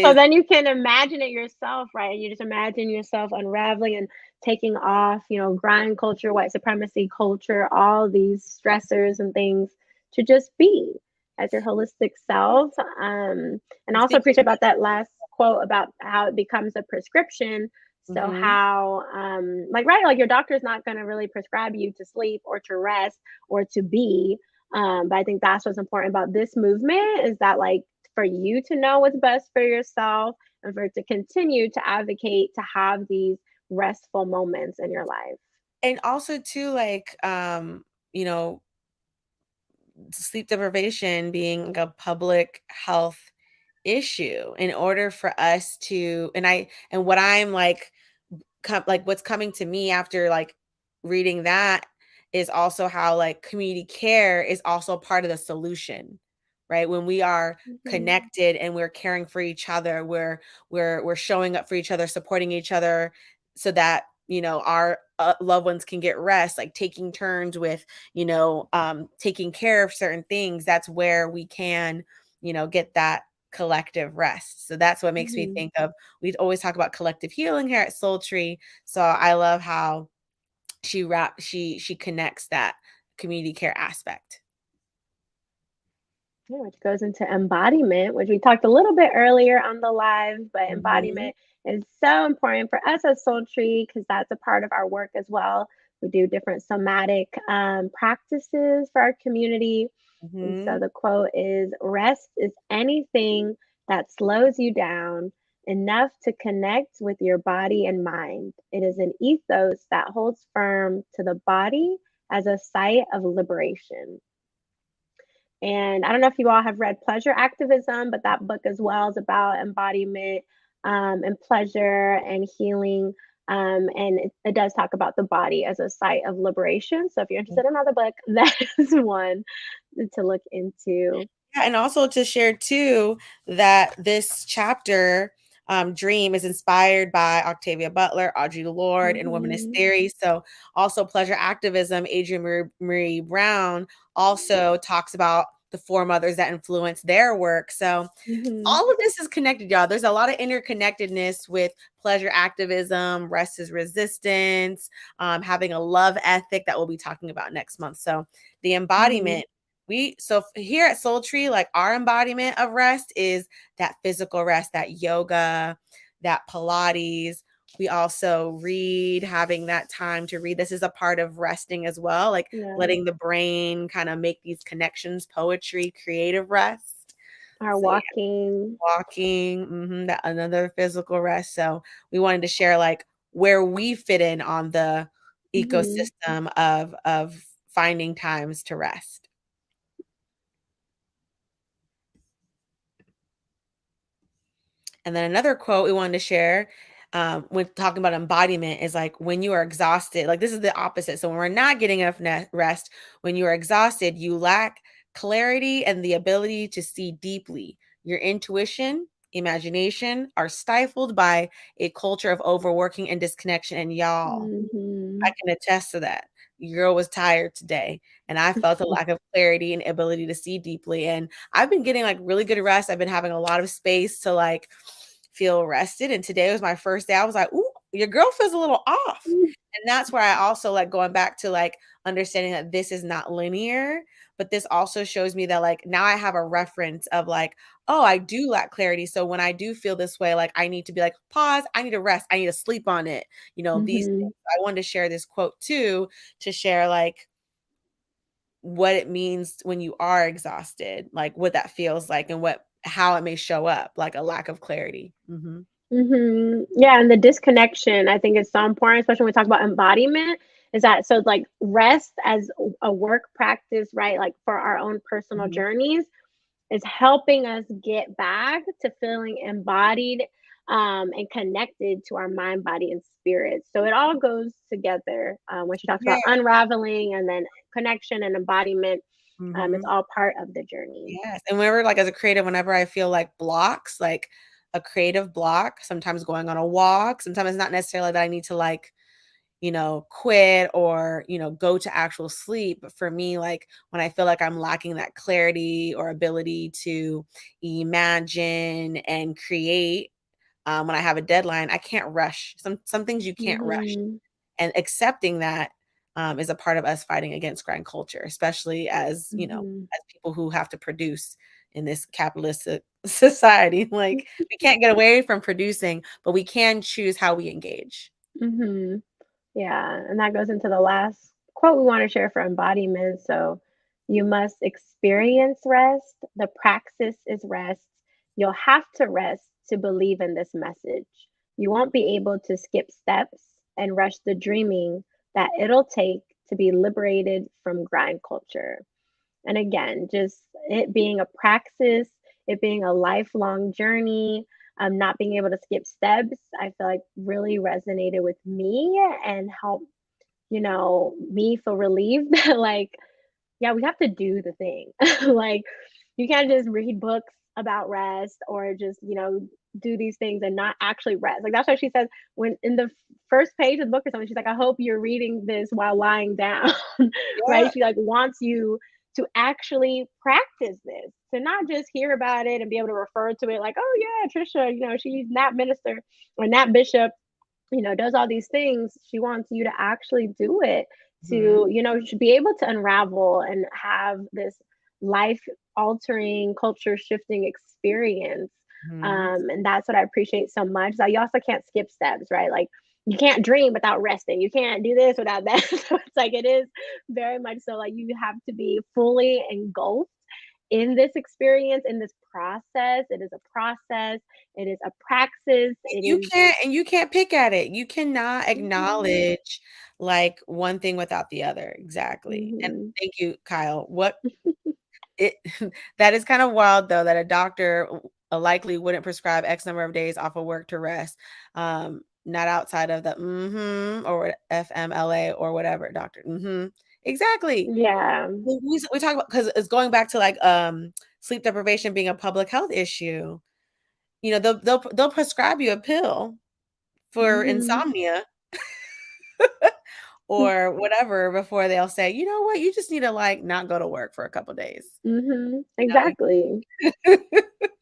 So is then you can imagine it yourself, right? You just imagine yourself unraveling and taking off, grind culture, white supremacy culture, all these stressors and things to just be as your holistic self. And I also think appreciate about that last quote about how it becomes a prescription. So mhm. how, like, right, like your doctor is not going to really prescribe you to sleep or to rest or to be. But I think that's what's important about this movement is that like for you to know what's best for yourself and for it to continue to advocate to have these restful moments in your life. And also too, like, you know, sleep deprivation being like a public health issue in order for us to and what I'm like like what's coming to me after like reading that is also how like community care is also part of the solution, right? When we are Mhm, connected and we're caring for each other, we're showing up for each other, supporting each other so that our loved ones can get rest, like taking turns with taking care of certain things. That's where we can get that collective rest. So that's what makes me mhm. think of, we always talk about collective healing here at Soultry. So I love how she connects that community care aspect. Yeah, which goes into embodiment, which we talked a little bit earlier on the live, but Mhm. embodiment is so important for us as Soul Tree because that's a part of our work as well. We do different somatic practices for our community. And so Mhm. the quote is rest is anything that slows you down enough to connect with your body and mind. It is an ethos that holds firm to the body as a site of liberation. And I don't know if you all have read Pleasure Activism, but that book as well is about embodiment and pleasure and healing. And it does talk about the body as a site of liberation. So if you're interested in another book, that is one to look into. Yeah, and also to share too that this chapter, Dream, is inspired by Octavia Butler, Audre Lorde, and womanist Hmm. theory. So also pleasure activism, Adrienne Marie Brown also talks about the four mothers that influence their work. So Hmm. all of this is connected, y'all. There's a lot of interconnectedness with pleasure activism, rest is resistance, having a love ethic that we'll be talking about next month. So the Hmm. embodiment, here at Soultry, like our embodiment of rest is that physical rest, that yoga, that Pilates. We also read, having that time to read. This is a part of resting as well, like Yeah. letting the brain kind of make these connections, poetry, creative rest. Our So walking. walking, that another physical rest. So we wanted to share like where we fit in on the Hmm. ecosystem of finding times to rest. And then another quote we wanted to share when talking about embodiment is like when you are exhausted, like this is the opposite. So when we're not getting enough rest, when you are exhausted, you lack clarity and the ability to see deeply. Your intuition, imagination are stifled by a culture of overworking and disconnection. And y'all, I Hmm. can attest to that. Your girl was tired today, and I felt a lack of clarity and ability to see deeply. And I've been getting like really good rest. I've been having a lot of space to like feel rested. And today was my first day. I was like, "Ooh, your girl feels a little off." And that's where I also like going back to like understanding that this is not linear, but this also shows me that like now I have a reference of like, oh, I do lack clarity. So when I do feel this way, like I need to be like, pause, I need to rest, I need to sleep on it. These Hmm. things. I wanted to share this quote too, to share like what it means when you are exhausted, like what that feels like and what how it may show up, like a lack of clarity. Yeah, and the disconnection I think is so important, especially when we talk about embodiment. Is that so? Like rest as a work practice, right? Like for our own personal journeys, is helping us get back to feeling embodied and connected to our mind, body, and spirit. So it all goes together when she talks Yeah. about unraveling and then connection and embodiment. It's all part of the journey. Yes. And whenever, like, as a creative, whenever I feel like blocks, like a creative block, sometimes going on a walk, sometimes it's not necessarily that I need to, like, quit or, go to actual sleep. But for me, like when I feel like I'm lacking that clarity or ability to imagine and create, when I have a deadline, I can't rush. Some things you can't rush. And accepting that is a part of us fighting against grind culture, especially as, as people who have to produce in this capitalist society. Like we can't get away from producing, but we can choose how we engage. Yeah, and that goes into the last quote we want to share for embodiment. So, you must experience rest. The praxis is rest. You'll have to rest to believe in this message. You won't be able to skip steps and rush the dreaming that it'll take to be liberated from grind culture. And again, just it being a praxis, it being a lifelong journey, not being able to skip steps, I feel like really resonated with me and helped, me feel relieved that like, yeah, we have to do the thing. Like you can't just read books about rest or just, do these things and not actually rest. Like that's why she says when in the first page of the book or something, she's like, I hope you're reading this while lying down. Yeah. Right? She like wants you to actually practice this, to not just hear about it and be able to refer to it like, oh yeah, Tricia, she's that minister or that bishop, does all these things. She wants you to actually do it to, to be able to unravel and have this life altering, culture shifting experience. And that's what I appreciate so much. That you also can't skip steps, right? Like you can't dream without resting. You can't do this without that. So it's like it is very much so like you have to be fully engulfed in this experience, in this process. It is a process. It is a praxis. It is. You can't pick at it. You cannot Mhm, acknowledge like one thing without the other. Exactly. And mhm, thank you, Kyle. What it that is kind of wild though that a doctor likely wouldn't prescribe X number of days off of work to rest. Not outside of the or FMLA or whatever, doctor. Exactly. yeah. We talk about because it's going back to like sleep deprivation being a public health issue. They'll prescribe you a pill for Mhm, insomnia or whatever before they'll say, you know what, you just need to like not go to work for a couple days. mhm, You know? exactly.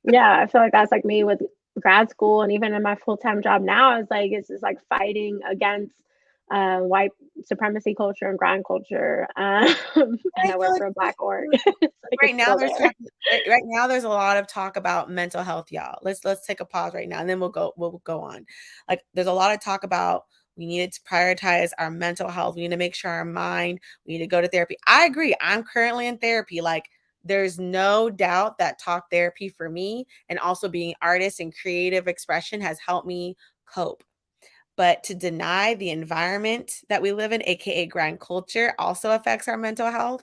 Yeah, I feel like that's like me with grad school and even in my full-time job now, it's just like fighting against white supremacy culture and grind culture. I And I feel work like for a black org. right It's like right it's now still there's there. right now there's a lot of talk about mental health, y'all. Let's take a pause right now and then we'll go on. Like there's a lot of talk about we needed to prioritize our mental health. We need to make sure our mind, we need to go to therapy. I agree. I'm currently in therapy. Like there's no doubt that talk therapy for me and also being artist and creative expression has helped me cope. But to deny the environment that we live in, aka grind culture, also affects our mental health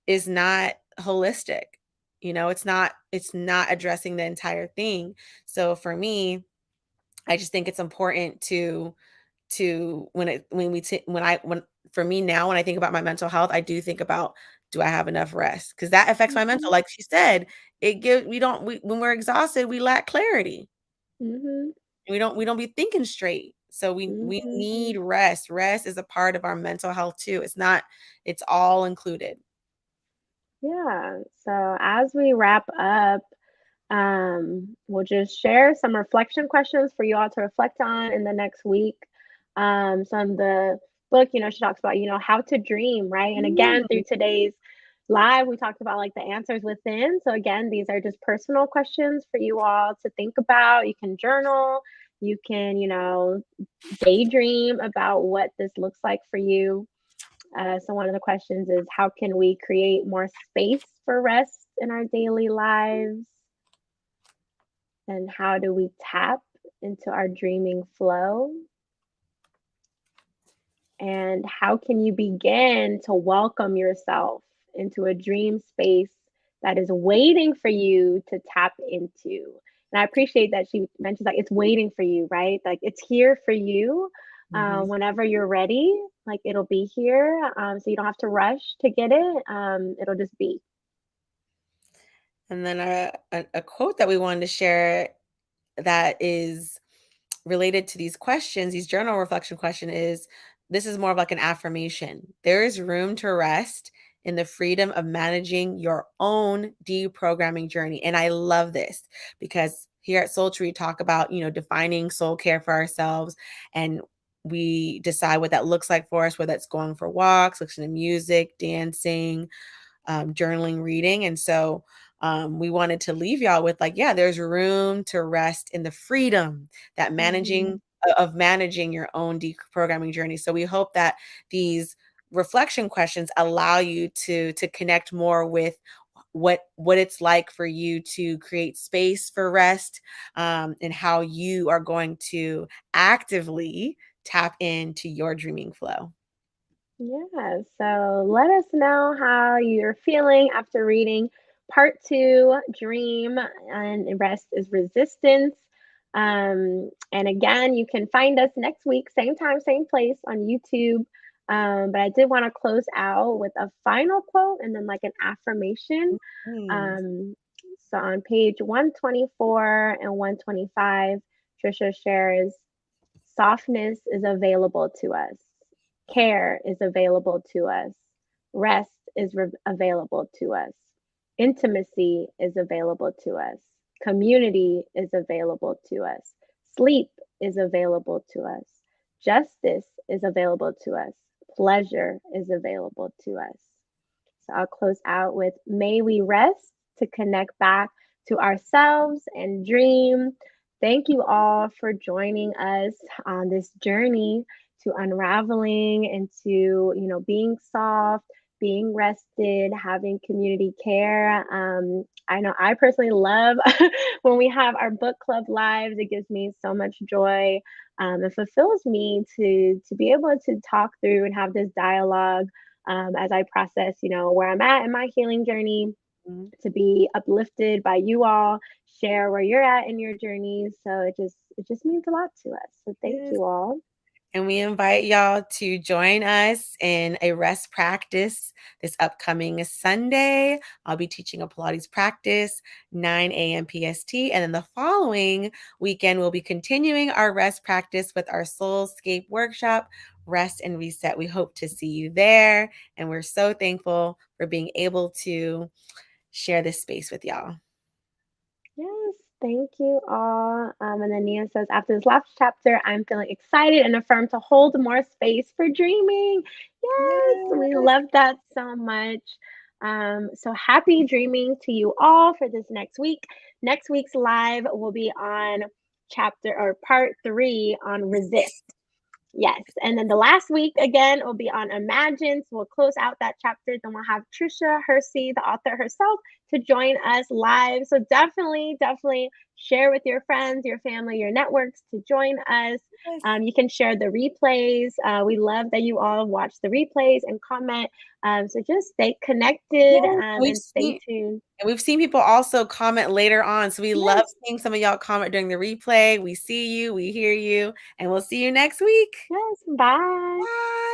is not holistic. It's not addressing the entire thing. So for me, I just think it's important to when for me now when I think about my mental health, I do think about do I have enough rest? Because that affects my mental. Mhm, Like she said, it gives we don't we when we're exhausted, we lack clarity. mhm, We don't be thinking straight. So we mhm. need rest. Rest is a part of our mental health too. It's all included. Yeah. So as we wrap up, we'll just share some reflection questions for you all to reflect on in the next week. So in the book, she talks about, how to dream, right? And again, through Mm, today's live, we talked about like the answers within. So again, these are just personal questions for you all to think about. You can journal, you can, daydream about what this looks like for you. So one of the questions is how can we create more space for rest in our daily lives? And how do we tap into our dreaming flow? And how can you begin to welcome yourself into a dream space that is waiting for you to tap into? And I appreciate that she mentions like it's waiting for you, right? Like it's here for you whenever you're ready. Like it'll be here, so you don't have to rush to get it. It'll just be. And then a quote that we wanted to share that is related to these questions, these journal reflection question is, this is more of like an affirmation. There is room to rest in the freedom of managing your own deprogramming journey. And I love this because here at Soultry, we talk about, defining soul care for ourselves, and we decide what that looks like for us, whether that's going for walks, listening to music, dancing, journaling, reading. And so we wanted to leave y'all with like, yeah, there's room to rest in the freedom that managing your own deprogramming journey. So we hope that these reflection questions allow you to connect more with what it's like for you to create space for rest, and how you are going to actively tap into your dreaming flow. Yeah, so let us know how you're feeling after reading part 2, Dream and Rest is Resistance. And again, you can find us next week, same time, same place on YouTube. But I did want to close out with a final quote and then like an affirmation. So on page 124 and 125, Tricia shares, softness is available to us. Care is available to us. Rest is available to us. Intimacy is available to us. Community is available to us. Sleep is available to us. Justice is available to us. Pleasure is available to us. So I'll close out with, may we rest to connect back to ourselves and dream. Thank you all for joining us on this journey to unraveling and to, being soft, being rested, having community care. I know I personally love when we have our book club lives. It gives me so much joy. It fulfills me to be able to talk through and have this dialogue as I process, where I'm at in my healing journey, to be uplifted by you all, share where you're at in your journeys. So it just means a lot to us. So thank you all. And we invite y'all to join us in a rest practice this upcoming Sunday. I'll be teaching a Pilates practice, 9 a.m. PST. And then the following weekend, we'll be continuing our rest practice with our Soulscape workshop, Rest and Reset. We hope to see you there. And we're so thankful for being able to share this space with y'all. Yes, thank you all. And then Nia says, after this last chapter, I'm feeling excited and affirmed to hold more space for dreaming. Yes, we love that so much. So happy dreaming to you all for this next week. Next week's live will be on part 3 on resist. Yes. And then the last week, again, will be on Imagine. So we'll close out that chapter. Then we'll have Tricia Hersey, the author herself, to join us live. So definitely share with your friends, your family, your networks to join us. You can share the replays. We love that you all watch the replays and comment. So just stay connected and stay tuned. And we've seen people also comment later on. So we love seeing some of y'all comment during the replay. We see you, we hear you, and we'll see you next week. Yes, bye. Bye.